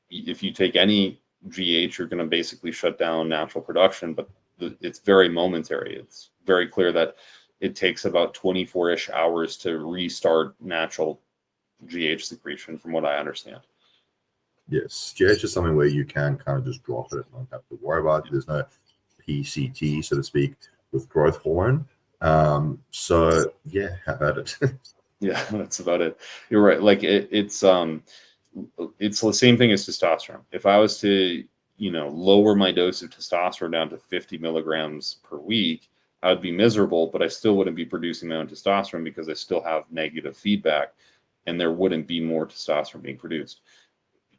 If you take any GH, you're going to basically shut down natural production, but it's very momentary. It's very clear that it takes about 24-ish hours to restart natural GH secretion, from what I understand. Yes, GH is something where you can kind of just drop it and not have to worry about it. There's no PCT, so to speak, with growth hormone. So yeah, have at it. Yeah, that's about it. You're right. Like it's the same thing as testosterone. If I was to, lower my dose of testosterone down to 50 milligrams per week, I would be miserable, but I still wouldn't be producing my own testosterone because I still have negative feedback, and there wouldn't be more testosterone being produced.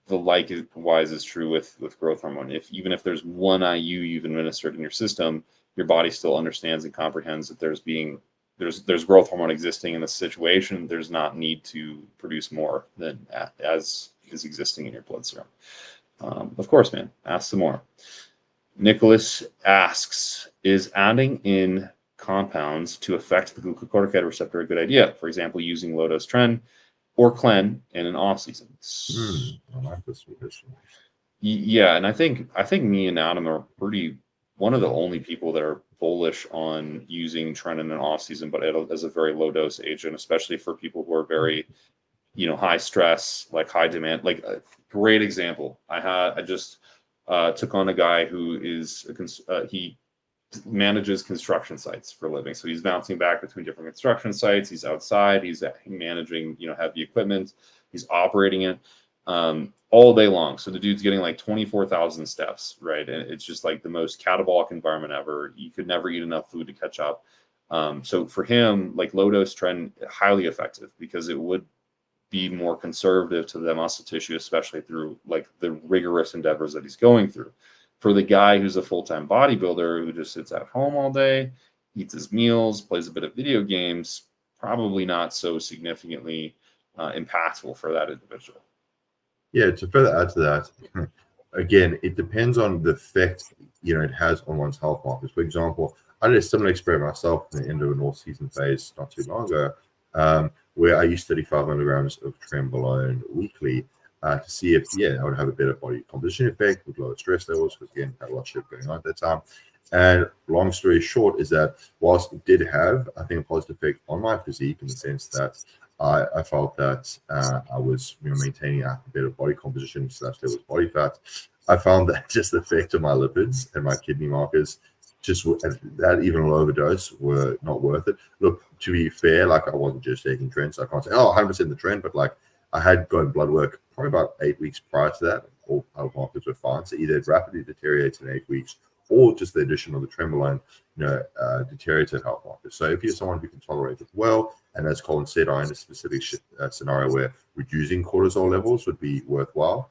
The likewise is true with growth hormone. Even if there's one IU you've administered in your system, your body still understands and comprehends that there's growth hormone existing in the situation. There's not need to produce more than as is existing in your blood serum. Of course, man. Ask some more. Nicholas asks, is adding in compounds to affect the glucocorticoid receptor a good idea? For example, using low-dose Tren or Clen in an off-season. I like this question. Yeah, and I think me and Adam are one of the only people that are bullish on using Tren in an off-season, but as a very low-dose agent, especially for people who are very, high stress, like high demand. Like a great example, I just took on a guy who is he manages construction sites for a living. So he's bouncing back between different construction sites. He's outside. He's managing, heavy equipment. He's operating it all day long. So the dude's getting like 24,000 steps, right? And it's just like the most catabolic environment ever. You could never eat enough food to catch up. So for him, like low-dose Tren, highly effective because it would be more conservative to the muscle tissue, especially through like the rigorous endeavors that he's going through. For the guy who's a full-time bodybuilder who just sits at home all day, eats his meals, plays a bit of video games, probably not so significantly impactful for that individual. Yeah, to further add to that, again, it depends on the effect it has on one's health markers. For example, I did a similar experiment myself in the end of an off-season phase not too long ago, where I used 35 milligrams of Primobolan weekly to see if, I would have a better body composition effect with lower stress levels, because again, I had a lot of shit going on at that time. And long story short is that whilst it did have, I think, a positive effect on my physique in the sense that I felt that I was maintaining a better body composition / there was body fat, I found that just the effect of my lipids and my kidney markers, just that even low overdose, were not worth it. Look, to be fair, like I wasn't just taking Tren, so I can't say, 100% the Tren, but like I had gotten blood work probably about 8 weeks prior to that. All health markers were fine. So either it rapidly deteriorates in 8 weeks, or just the addition of the Primobolan, deteriorated health markers. So if you're someone who can tolerate it well, and as Colin said, I'm in a specific scenario where reducing cortisol levels would be worthwhile,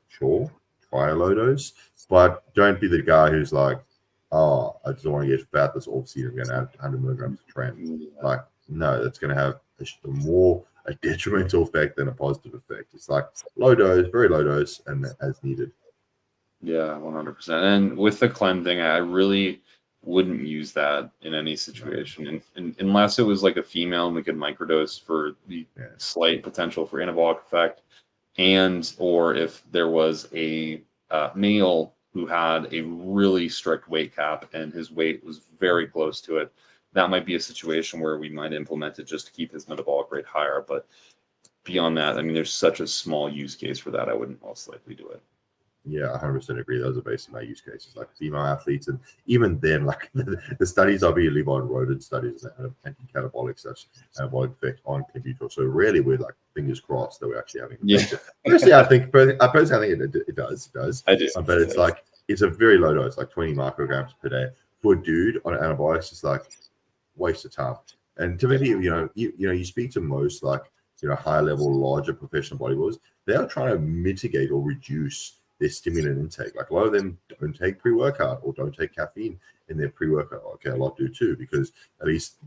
sure, try a low dose, but don't be the guy who's like, I just don't want to get fat this off-season, I'm going to add 100 milligrams of Tren. Like, no, that's going to have a detrimental effect than a positive effect. It's like low dose, very low dose, and as needed. Yeah, 100%. And with the Clen thing, I really wouldn't use that in any situation, and unless it was like a female and we could microdose for the slight potential for anabolic effect, or if there was a male who had a really strict weight cap and his weight was very close to it, that might be a situation where we might implement it just to keep his metabolic rate higher. But beyond that, I mean, there's such a small use case for that. I wouldn't most likely do it. Yeah, 100% agree. Those are basically my use cases, like female athletes, and even then, like the studies are being on rodent studies that have anti-catabolic such anabolic effect on Clen. So really, we're like fingers crossed that we're actually having. Personally, I think it does. I do, but it's like it's a very low dose, like 20 micrograms per day for a dude on antibiotics. It's like waste of time. And typically, you speak to most like high level, larger professional bodybuilders, they are trying to mitigate or reduce their stimulant intake. Like a lot of them don't take pre-workout or don't take caffeine in their pre-workout. Okay, a lot do too, because at least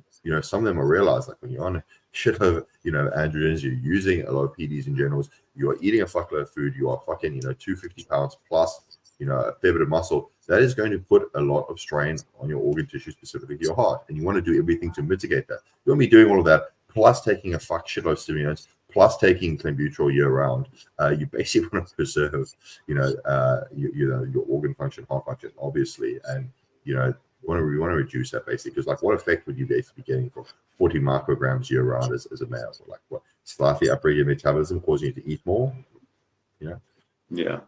some of them will realize, like when you're on a shit of androgens, you're using a lot of PEDs in generals, you are eating a fuckload of food, you are fucking 250 pounds plus a fair bit of muscle, that is going to put a lot of strain on your organ tissue, specifically your heart, and you want to do everything to mitigate that. You want to be doing all of that plus taking a fuck shitload of stimulants, plus taking Clen year round. You basically want to preserve, your organ function, heart function, obviously, and we want to reduce that basically, because like, what effect would you basically be getting from 40 micrograms year round as a male? Like, what, slightly upgrade your metabolism, causing you to eat more? Yeah,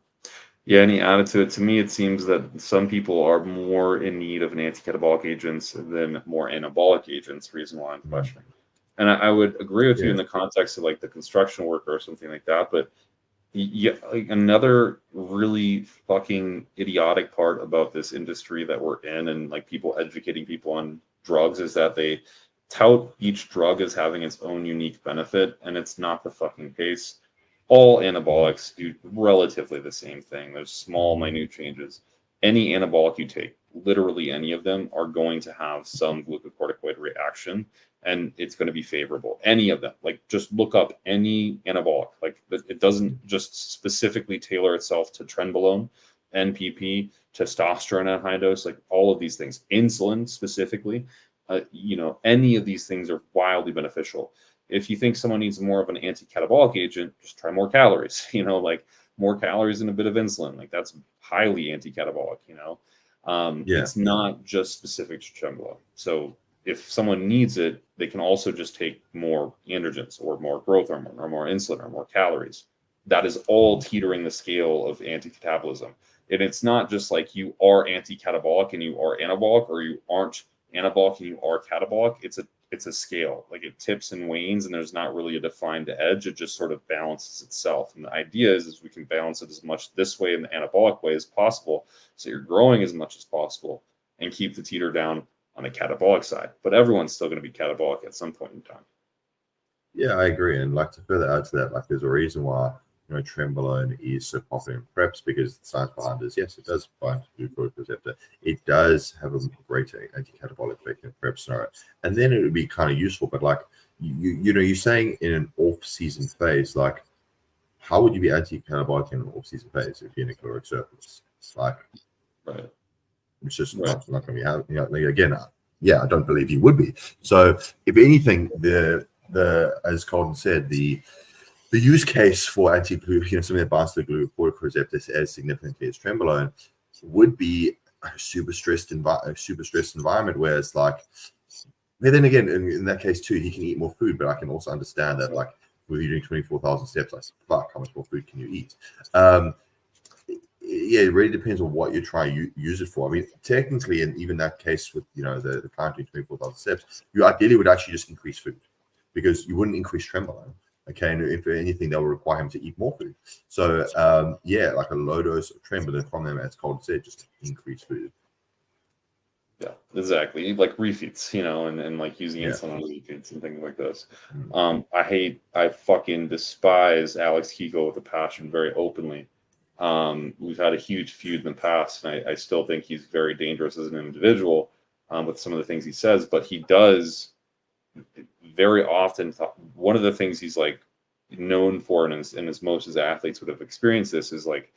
any added to it, to me, it seems that some people are more in need of an anti-catabolic agents than more anabolic agents, reason why I'm questioning. And I would agree with you in the context of like the construction worker or something like that. But like another really fucking idiotic part about this industry that we're in, and like people educating people on drugs, is that they tout each drug as having its own unique benefit, and it's not the fucking case. All anabolics do relatively the same thing. There's small, minute changes. Any anabolic you take literally any of them are going to have some glucocorticoid reaction, and it's going to be favorable. Any of them, like just look up any anabolic. Like it doesn't just specifically tailor itself to trenbolone, NPP, testosterone at high dose, like all of these things, insulin specifically. Any of these things are wildly beneficial. If you think someone needs more of an anti-catabolic agent, just try more calories. Like more calories and a bit of insulin. Like that's highly anti-catabolic. It's not just specific to trenbolone. So if someone needs it, they can also just take more androgens or more growth hormone or more insulin or more calories. That is all teetering the scale of anti-catabolism. And it's not just like you are anti-catabolic and you are anabolic, or you aren't anabolic and you are catabolic. It's a scale. Like it tips and wanes, and there's not really a defined edge. It just sort of balances itself. And the idea is we can balance it as much this way in the anabolic way as possible, so you're growing as much as possible and keep the teeter down on the catabolic side. But everyone's still going to be catabolic at some point in time. Yeah, I agree. And like to further add to that, like there's a reason why trenbolone is so popular in preps, because the science behind this, yes, it does bind to glucose receptor. It does have a greater anti-catabolic effect in prep scenario. And then it would be kind of useful, but like you're saying in an off-season phase, like how would you be anti-catabolic in an off-season phase if you're in a caloric surplus? Like, right. It's just not going to be happening. Again, I don't believe you would be. So if anything, the as Kolton said, the use case for something that binds to the glucocorticoid receptors as significantly as trenbolone would be a super stressed environment where it's like, but then again, in that case too, he can eat more food, but I can also understand that, like, with you doing 24,000 steps, like, fuck, how much more food can you eat? It really depends on what you're trying to use it for. I mean, technically, in even that case with, the client doing 24,000 steps, you ideally would actually just increase food, because you wouldn't increase trenbolone. Okay, and if anything, that will require him to eat more food. So, like a low dose of Tren, but then from them, as Kolton said, just increase food. Yeah, exactly. Like refeeds, and like using insulin on refeeds and things like this. I fucking despise Alex Kiko with a passion, very openly. We've had a huge feud in the past, and I still think he's very dangerous as an individual with some of the things he says, but he does very often. One of the things he's like known for, and as most of his athletes would have experienced this, is like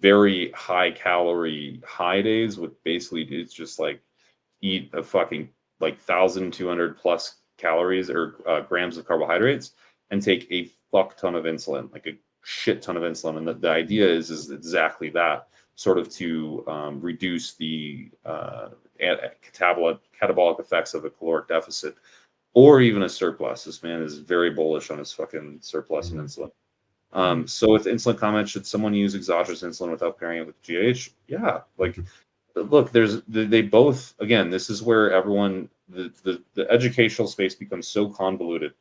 very high calorie high days with basically it's just like eat a fucking like 1,200 plus calories or grams of carbohydrates and take a fuck ton of insulin, like a shit ton of insulin. And the idea is exactly that, sort of to reduce the catabolic effects of a caloric deficit or even a surplus. This man is very bullish on his fucking surplus in insulin. So with insulin comments, should someone use exogenous insulin without pairing it with GH? Yeah, like look, they both, again, this is where everyone, the educational space becomes so convoluted.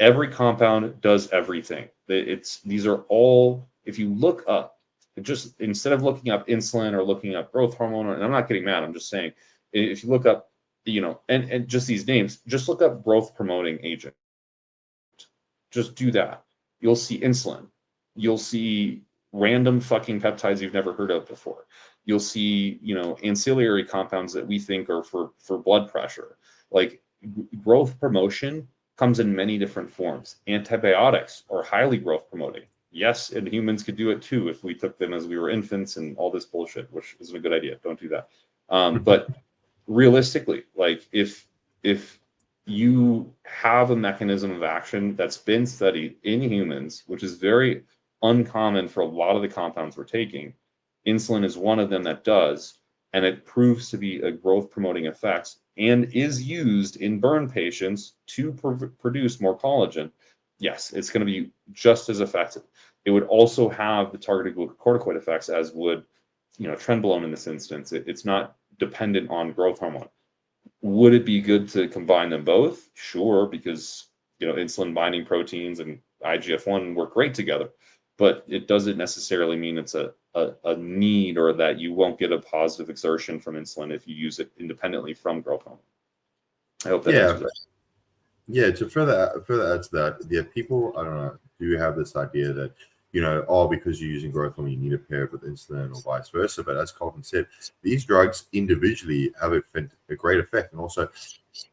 Every compound does everything. These are all, if you look up, just instead of looking up insulin or looking up growth hormone, and I'm not getting mad, I'm just saying, if you look up, and just these names, just look up growth promoting agent. Just do that. You'll see insulin. You'll see random fucking peptides you've never heard of before. You'll see, ancillary compounds that we think are for blood pressure. Like growth promotion comes in many different forms. Antibiotics are highly growth promoting. Yes, and humans could do it too if we took them as we were infants and all this bullshit, which isn't a good idea. Don't do that. But realistically, like if you have a mechanism of action that's been studied in humans, which is very uncommon for a lot of the compounds we're taking, insulin is one of them that does, and it proves to be a growth promoting effect and is used in burn patients to produce more collagen. Yes, it's going to be just as effective. It would also have the targeted glucocorticoid effects as would, trenbolone in this instance. It's not dependent on growth hormone. Would it be good to combine them both? Sure, because insulin binding proteins and IGF-1 work great together, but it doesn't necessarily mean it's a need, or that you won't get a positive exertion from insulin if you use it independently from growth hormone. I hope that answers that. Yeah, to further add to that, people, I don't know, do have this idea that because you're using growth hormone, you need to pair it with insulin or vice versa. But as Kolton said, these drugs individually have a great effect. And also,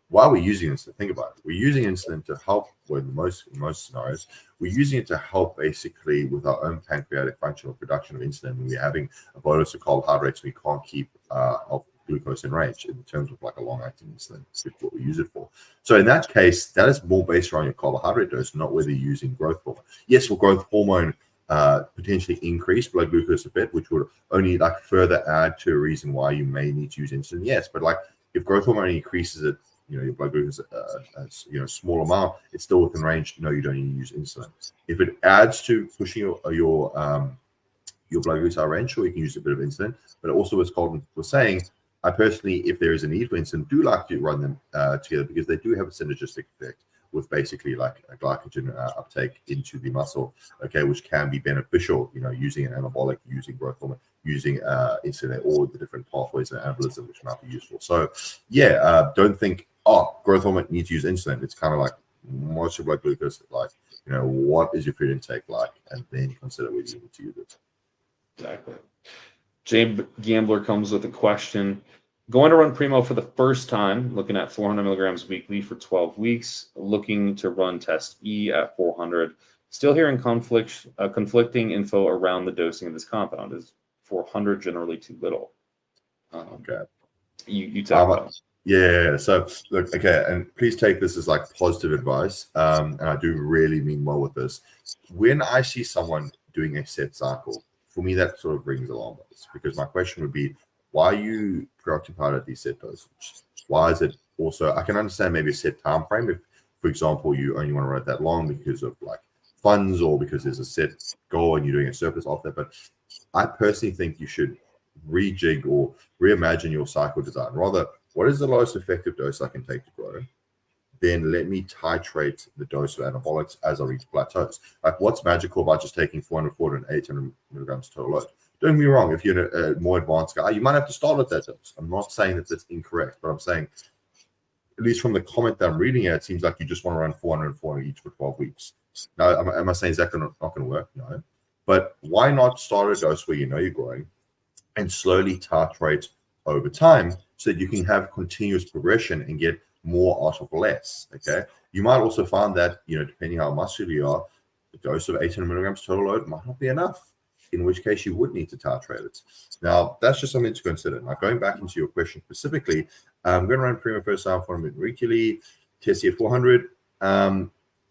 why are we using insulin? Think about it. We're using insulin to help, in most scenarios, we're using it to help basically with our own pancreatic function or production of insulin. When we're having a bolus of carbohydrates, we can't keep our glucose in range in terms of like a long-acting insulin. It's what we use it for. So in that case, that is more based around your carbohydrate dose, not whether you're using growth hormone. Yes, will growth hormone potentially increase blood glucose a bit, which would only like further add to a reason why you may need to use insulin? Yes, but like if growth hormone increases it, your blood glucose a small amount, it's still within range. No, you don't need to use insulin. If it adds to pushing your blood glucose out of range, sure, you can use a bit of insulin. But also, as Kolton was saying, I personally, if there is a need for insulin, do like to run them together because they do have a synergistic effect with basically like a glycogen uptake into the muscle, okay, which can be beneficial, using an anabolic, using growth hormone, using insulin, all the different pathways and anabolism, which might be useful. So, don't think, growth hormone needs to use insulin. It's kind of like, what's your blood glucose like? What is your food intake like? And then consider whether you need to use it. Exactly. Jay Gambler comes with a question. Going to run Primo for the first time, looking at 400 milligrams weekly for 12 weeks, looking to run test E at 400. Still hearing conflicting info around the dosing of this compound. Is 400 generally too little? Okay. You talk about. Yeah. So look, okay, and please take this as like positive advice. And I do really mean well with this. When I see someone doing a set cycle, for me, that sort of rings alarm bells, because my question would be, why are you preoccupied at these set doses? Why is it also, I can understand maybe a set time frame if, for example, you only want to run it that long because of like funds or because there's a set goal and you're doing a surplus off that. But I personally think you should rejig or reimagine your cycle design. Rather, what is the lowest effective dose I can take to grow? Then let me titrate the dose of anabolics as I reach plateaus. Like, what's magical about just taking 400, 400, 800 milligrams total load? Don't get me wrong, if you're a more advanced guy, you might have to start at that dose. I'm not saying that that's incorrect, but I'm saying, at least from the comment that I'm reading here, it seems like you just want to run 400 and 400 each for 12 weeks. Now, am I saying that's not going to work? No. But why not start a dose where you know you're growing and slowly titrate over time so that you can have continuous progression and get more out of less, okay? You might also find that, depending how muscular you are, the dose of 800 milligrams total load might not be enough, in which case you would need to titrate it. Now, that's just something to consider. Now, going back into your question specifically, I'm going to run Primo first time for weekly, test here 400.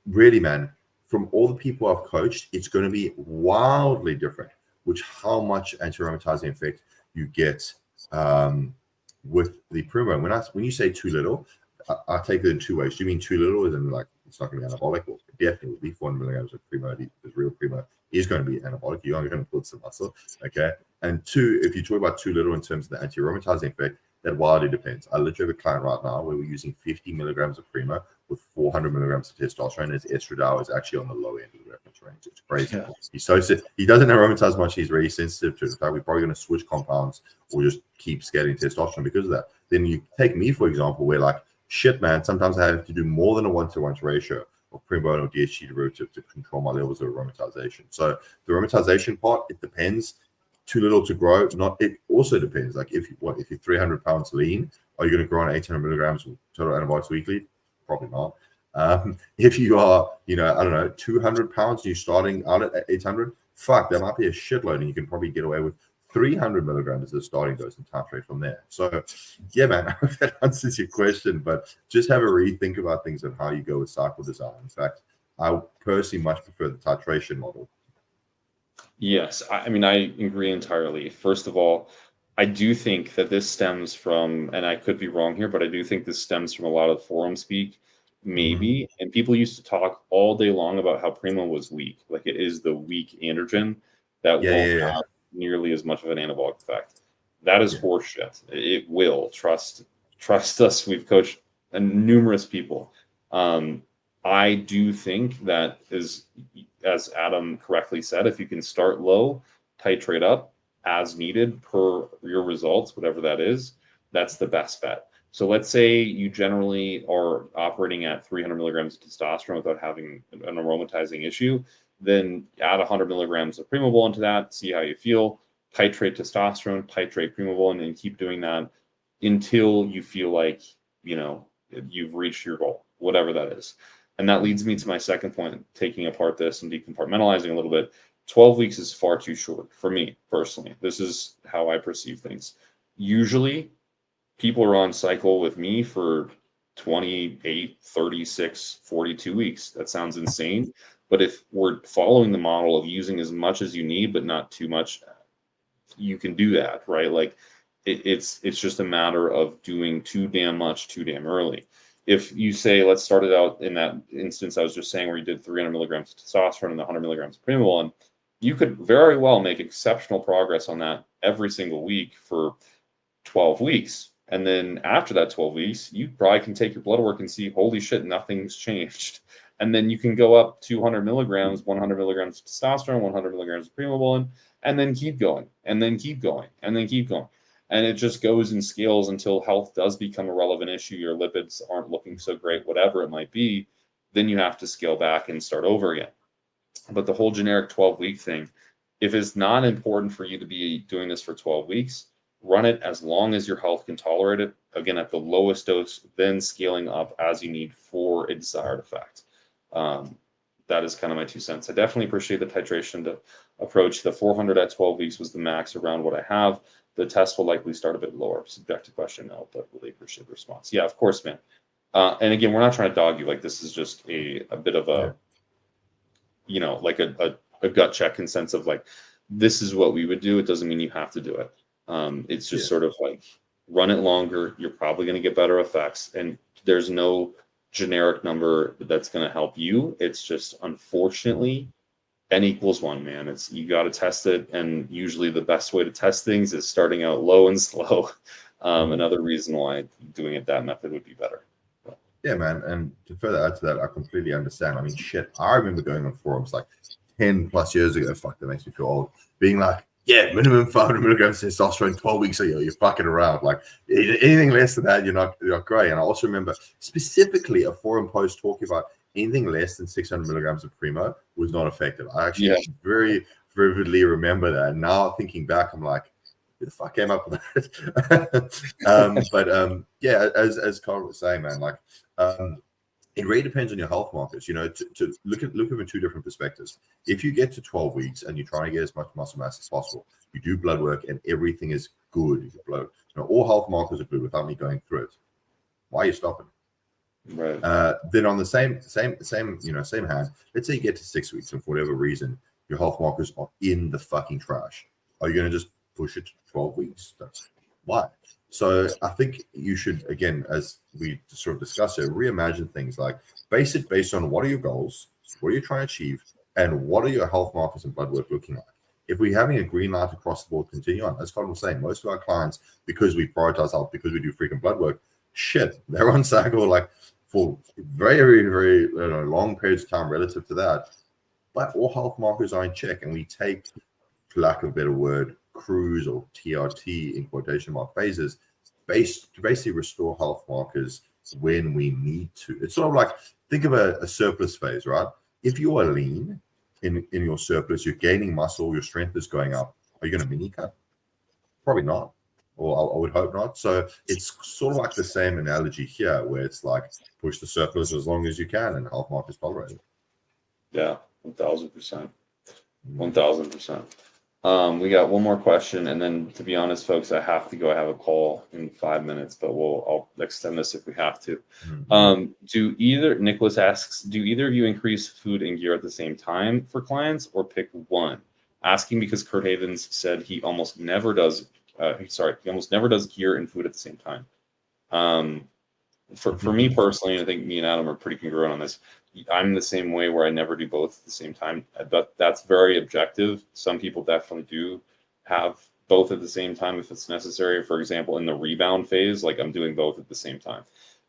Really, man, from all the people I've coached, it's going to be wildly different, which how much anti-aromatizing effect you get with the Primo. When you say too little, I take it in two ways. Do you mean too little as in like it's not going to be anabolic? Well, definitely will be 400 milligrams of Primo. The real Primo is going to be anabolic. You're only going to build some muscle, okay? And two, if you talk about too little in terms of the anti-aromatizing effect, that wildly depends. I literally have a client right now where we're using 50 milligrams of Primo with 400 milligrams of testosterone. His estradiol is actually on the low end of the reference range. It's crazy. Yeah. He doesn't aromatize much. He's really sensitive to it. In fact, we're probably going to switch compounds or just keep scaling testosterone because of that. Then you take me, for example, where like, shit, man, sometimes I have to do more than a 1-to-1 ratio of Primobolan or DHT derivative to control my levels of aromatization. So the aromatization part, it depends. Too little to grow, it also depends. Like if you're 300 pounds lean, are you going to grow on 800 milligrams of total antibiotics weekly? Probably not. If you are, 200 pounds and you're starting out at 800, fuck, that might be a shitload, and you can probably get away with 300 milligrams as a starting dose and titrate from there. So, yeah, man, I hope that answers your question, but just have a rethink about things and how you go with cycle design. In fact, I personally much prefer the titration model. Yes, I agree entirely. First of all, I do think that this stems from, and I could be wrong here, but I do think this stems from a lot of forum speak, maybe. Mm-hmm. And people used to talk all day long about how Primo was weak, like it is the weak androgen that won't have nearly as much of an anabolic effect. That is horseshit. It will. Trust us. We've coached numerous people. I do think that as Adam correctly said, if you can start low, titrate up as needed per your results, whatever that is, that's the best bet. So let's say you generally are operating at 300 milligrams of testosterone without having an aromatizing issue. then add 100 milligrams of Primobolan to that, see how you feel, titrate testosterone, titrate Primobolan, and keep doing that until you feel like, you know, you've reached your goal, whatever that is. And that leads me to my second point, taking apart this and decompartmentalizing a little bit. 12 weeks is far too short for me personally. This is how I perceive things. Usually, people are on cycle with me for 28, 36, 42 weeks. That sounds insane. But if we're following the model of using as much as you need, but not too much, you can do that, right? Like it's just a matter of doing too damn much too damn early. If you say, let's start it out in that instance I was just saying where you did 300 milligrams of testosterone and 100 milligrams of Primobolan, you could very well make exceptional progress on that every single week for 12 weeks. And then after that 12 weeks, you probably can take your blood work and see, holy shit, nothing's changed. And then you can go up 200 milligrams, 100 milligrams of testosterone, 100 milligrams of Primobolan, and then keep going, and then keep going, and then keep going. And it just goes in scales until health does become a relevant issue. Your lipids aren't looking so great, whatever it might be. Then you have to scale back and start over again. But the whole generic 12-week thing, if it's not important for you to be doing this for 12 weeks, run it as long as your health can tolerate it, again, at the lowest dose, then scaling up as you need for a desired effect. That is kind of my 2 cents. I definitely appreciate the titration approach. The 400 at 12 weeks was the max around what I have. The test will likely start a bit lower. Subjective question, no, but really appreciate the response. Yeah, of course, man. And again, we're not trying to dog you. Like, this is just a bit of a, you know, like a gut check in sense of like, this is what we would do. It doesn't mean you have to do it. It's just sort of like, run it longer. You're probably going to get better effects. And there's no generic number that's going to help you. It's just, unfortunately, N equals 1, man. It's, you got to test it. And usually the best way to test things is starting out low and slow. Another reason why doing it that method would be better. Yeah, man. And to further add to that, I completely understand. I mean, shit, I remember going on forums like 10 plus years ago. Fuck, that makes me feel old. Being like, yeah, minimum 500 milligrams of testosterone, 12 weeks ago, you're fucking around. Like, anything less than that, you're not great. And I also remember specifically a forum post talking about anything less than 600 milligrams of Primo was not effective. I actually very vividly remember that. And now thinking back, I'm like, who the fuck came up with that? Yeah, as Carl was saying, man, like, it really depends on your health markers, you know, to look at them in 2 different perspectives. If you get to 12 weeks and you're trying to get as much muscle mass as possible, you do blood work and everything is good. You know, all health markers are good without me going through it. Why are you stopping? Right. Then on the same hand, let's say you get to 6 weeks and for whatever reason, your health markers are in the fucking trash. Are you going to just push it to 12 weeks? Why? So I think you should, again, as we sort of discussed it, reimagine things like base it based on what are your goals, what are you trying to achieve, and what are your health markers and blood work looking like. If we're having a green light across the board, continue on. As Colin was saying, most of our clients, because we prioritize health, because we do freaking blood work, they're on cycle like for very, very long periods of time relative to that. But all health markers are in check, and we take, for lack of a better word, cruise or TRT in quotation mark phases to basically restore health markers when we need to. It's sort of like, think of a surplus phase, right? If you are lean in your surplus, you're gaining muscle, your strength is going up. Are you going to mini cut? Probably not, or I would hope not. So it's sort of like the same analogy here, where it's like push the surplus as long as you can and health markers tolerate it. Yeah, 1,000%. 1,000%. We got one more question, and then, to be honest, folks, I have to go. I have a call in 5 minutes, but I'll extend this if we have to. Nicholas asks, do either of you increase food and gear at the same time for clients, or pick one? Asking because Kurt Havens said he almost never does. He almost never does gear and food at the same time. For me personally, I think me and Adam are pretty congruent on this. I'm the same way, where I never do both at the same time. But that's very objective. Some people definitely do have both at the same time if it's necessary. For example, in the rebound phase, like, I'm doing both at the same time.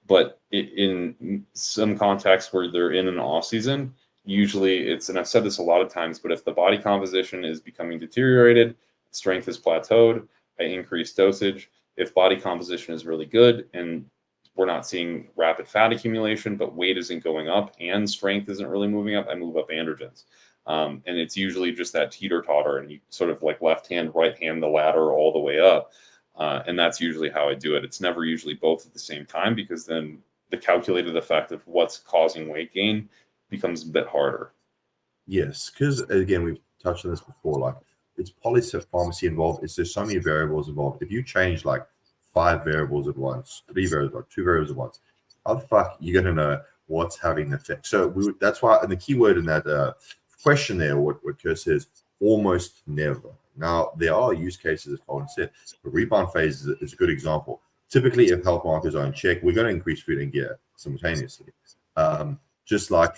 But in some contexts where they're in an off season, usually it's, and I've said this a lot of times, but if the body composition is becoming deteriorated, strength is plateaued, I increase dosage. If body composition is really good and we're not seeing rapid fat accumulation, but weight isn't going up and strength isn't really moving up, I move up androgens. And it's usually just that teeter-totter, and you sort of like left hand, right hand, the ladder all the way up. And that's usually how I do it. It's never usually both at the same time, because then the calculated effect of what's causing weight gain becomes a bit harder. Yes, because again, we've touched on this before. Like, it's polypharmacy involved. It's there's so many variables involved. If you change like 5 variables at once, 3 variables, 2 variables at once, how the fuck you gonna know what's having an effect? So that's why, and the key word in that question there, what Kurt says, almost never. Now there are use cases, as Colin said. The rebound phase is a good example. Typically, if health markers are in check, we're going to increase food and gear simultaneously. Just like,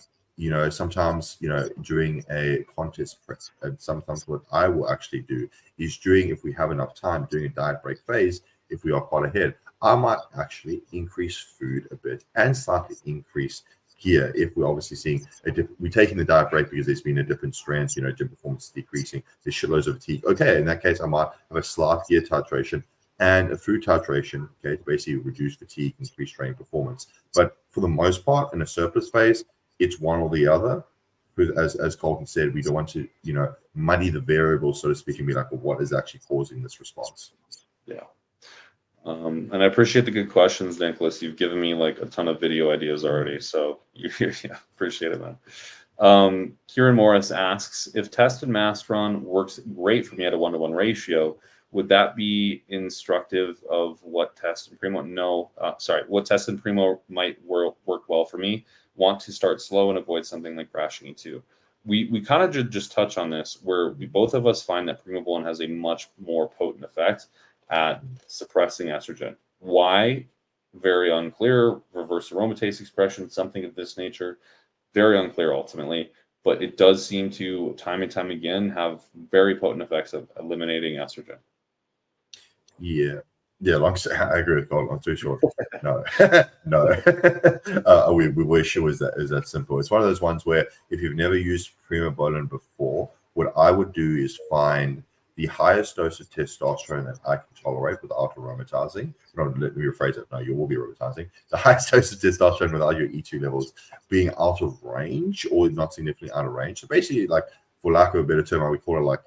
sometimes, during a contest prep, and sometimes what I will actually do is if we have enough time during a diet break phase, if we are quite ahead, I might actually increase food a bit and slightly increase gear if we're obviously seeing we're taking the diet break because there's been a different strength, gym performance is decreasing, there's shitloads of fatigue. Okay, in that case, I might have a slight gear titration and a food titration, okay, to basically reduce fatigue, increase training performance. But for the most part, in a surplus phase, it's one or the other. Because as Kolton said, we don't want to, muddy the variables, so to speak, and be like, well, what is actually causing this response? Yeah. And I appreciate the good questions, Nicholas. You've given me like a ton of video ideas already, so appreciate it, man. Kieran Morris asks, if tested Masteron works great for me at a 1-to-1 ratio, would that be instructive of what test in Primo? No, what test in Primo might work well for me? Want to start slow and avoid something like crashing E2. We kind of just touch on this, where both of us find that Primobolan has a much more potent effect at suppressing estrogen. Why? Very unclear. Reverse aromatase expression, something of this nature. Very unclear ultimately, but it does seem to, time and time again, have very potent effects of eliminating estrogen. Yeah. I agree with God. I'm too short. No, no. We wish it was that simple. It's one of those ones where if you've never used Primobolan before, what I would do is find the highest dose of testosterone that I can tolerate without aromatizing. No, let me rephrase it. No, you will be aromatizing. The highest dose of testosterone without your E2 levels being out of range or not significantly out of range. So basically, like, for lack of a better term, I would call it like,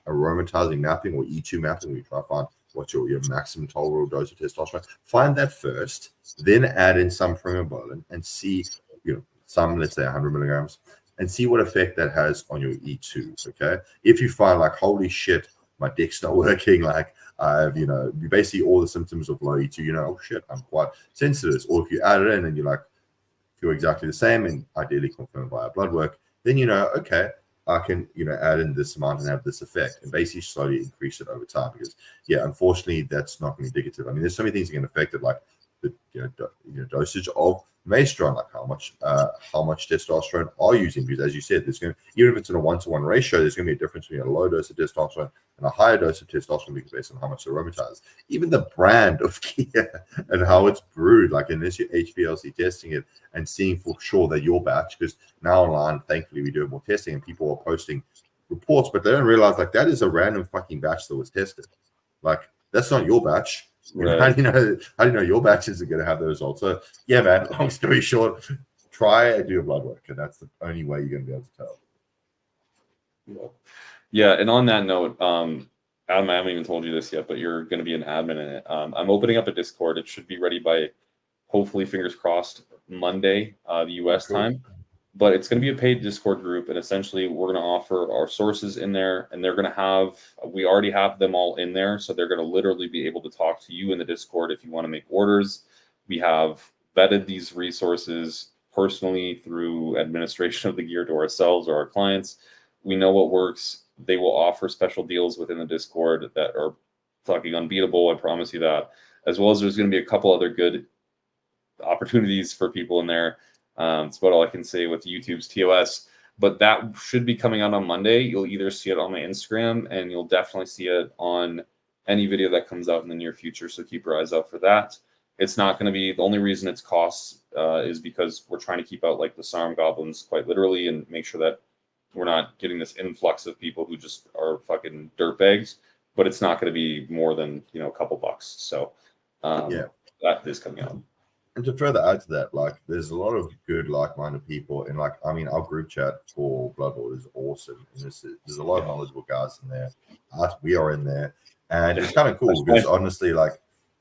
aromatizing mapping or E2 mapping. We try to find what's your maximum tolerable dose of testosterone. Find that first, then add in some Primobolan and see, some, let's say 100 milligrams, and see what effect that has on your E2, okay? If you find like, holy shit, my dick's not working, like I have, basically all the symptoms of low E2, oh shit, I'm quite sensitive. Or if you add it in and you like feel exactly the same and ideally confirmed by blood work, then okay, I can, add in this amount and have this effect and basically slowly increase it over time because, unfortunately, that's not going to be indicative. I mean, there's so many things that can affect it, like the dosage of Masteron, like how much testosterone are you using? Because as you said, there's going to, even if it's in a 1-to-1 ratio, there's going to be a difference between a low dose of testosterone and a higher dose of testosterone because based on how much aromatized. Even the brand of gear and how it's brewed, like unless you're HPLC testing it and seeing for sure that your batch, because now online, thankfully, we do more testing and people are posting reports, but they don't realize like that is a random fucking batch that was tested. Like that's not your batch. Right. How do you know your batches are going to have the results? So yeah, man, long story short, try and do your blood work, and that's the only way you're going to be able to tell. Yeah, and on that note, Adam, I haven't even told you this yet, but you're going to be an admin in it. I'm opening up a Discord. It should be ready by, hopefully, fingers crossed, Monday, the US time. But it's going to be a paid Discord group, and essentially we're going to offer our sources in there, and they're going to have, we already have them all in there, so they're going to literally be able to talk to you in the Discord if you want to make orders. We have vetted these resources personally through administration of the gear to ourselves or our clients. We know what works. They will offer special deals within the Discord that are fucking unbeatable, I promise you that, as well as there's going to be a couple other good opportunities for people in there. It's about all I can say with YouTube's TOS, but that should be coming out on Monday. You'll either see it on my Instagram and you'll definitely see it on any video that comes out in the near future. So keep your eyes out for that. It's not going to be, the only reason it's costs is because we're trying to keep out like the SARM goblins quite literally and make sure that we're not getting this influx of people who just are fucking dirtbags, but it's not going to be more than, a couple bucks. So that is coming out. And to further add to that, like there's a lot of good like-minded people, and like I mean, our group chat for Blood Bowl is awesome, and there's a lot of knowledgeable guys in there. We are in there, and it's kind of cool because honestly, like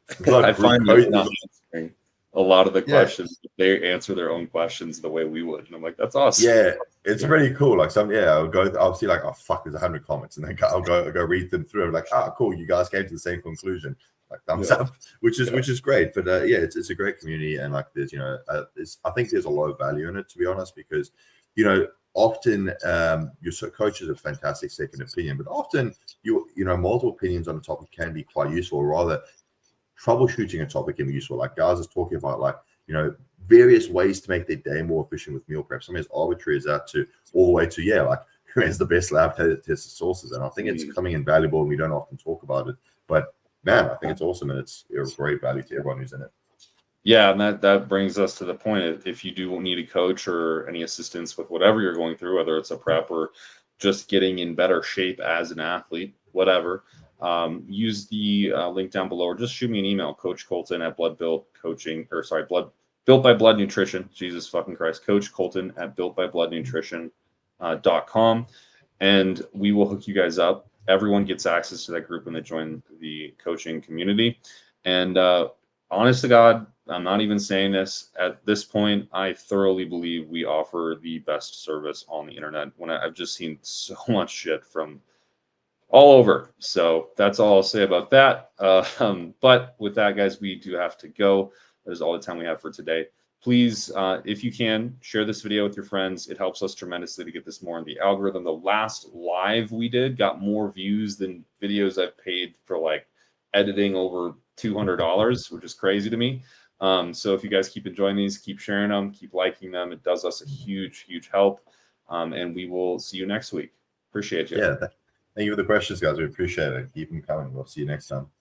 I find that not coach, answering a lot of the yeah, questions, they answer their own questions the way we would, and I'm like, that's awesome. yeah, it's pretty cool. Like I'll see like, oh fuck, there's 100 comments, and then I'll go read them through. I'm like, cool, you guys came to the same conclusion. Like thumbs up, which is great. But yeah, it's a great community, and like there's I think there's a lot of value in it, to be honest, because often your coach is a fantastic second opinion, but often multiple opinions on a topic can be quite useful. Or rather, troubleshooting a topic can be useful. Like guys is talking about like various ways to make their day more efficient with meal prep. Something as arbitrary as that to all the way to like who has the best lab tested sources. And I think it's coming invaluable, and we don't often talk about it, but man, I think it's awesome, and it's a great value to everyone who's in it. Yeah, and that brings us to the point. If you do need a coach or any assistance with whatever you're going through, whether it's a prep or just getting in better shape as an athlete, whatever, use the link down below, or just shoot me an email, Coach Kolton at Built by Blood Nutrition. Jesus fucking Christ, Coach Kolton at builtbybloodnutrition.com, and we will hook you guys up. Everyone gets access to that group when they join the coaching community. And honest to God, I'm not even saying this at this point. I thoroughly believe we offer the best service on the internet. When I've just seen so much shit from all over. So that's all I'll say about that. But with that, guys, we do have to go. That is all the time we have for today. Please, if you can, share this video with your friends. It helps us tremendously to get this more in the algorithm. The last live we did got more views than videos I've paid for like editing over $200, which is crazy to me. So if you guys keep enjoying these, keep sharing them, keep liking them. It does us a huge, huge help. And we will see you next week. Appreciate you. Yeah. Thank you for the questions, guys. We appreciate it. Keep them coming. We'll see you next time.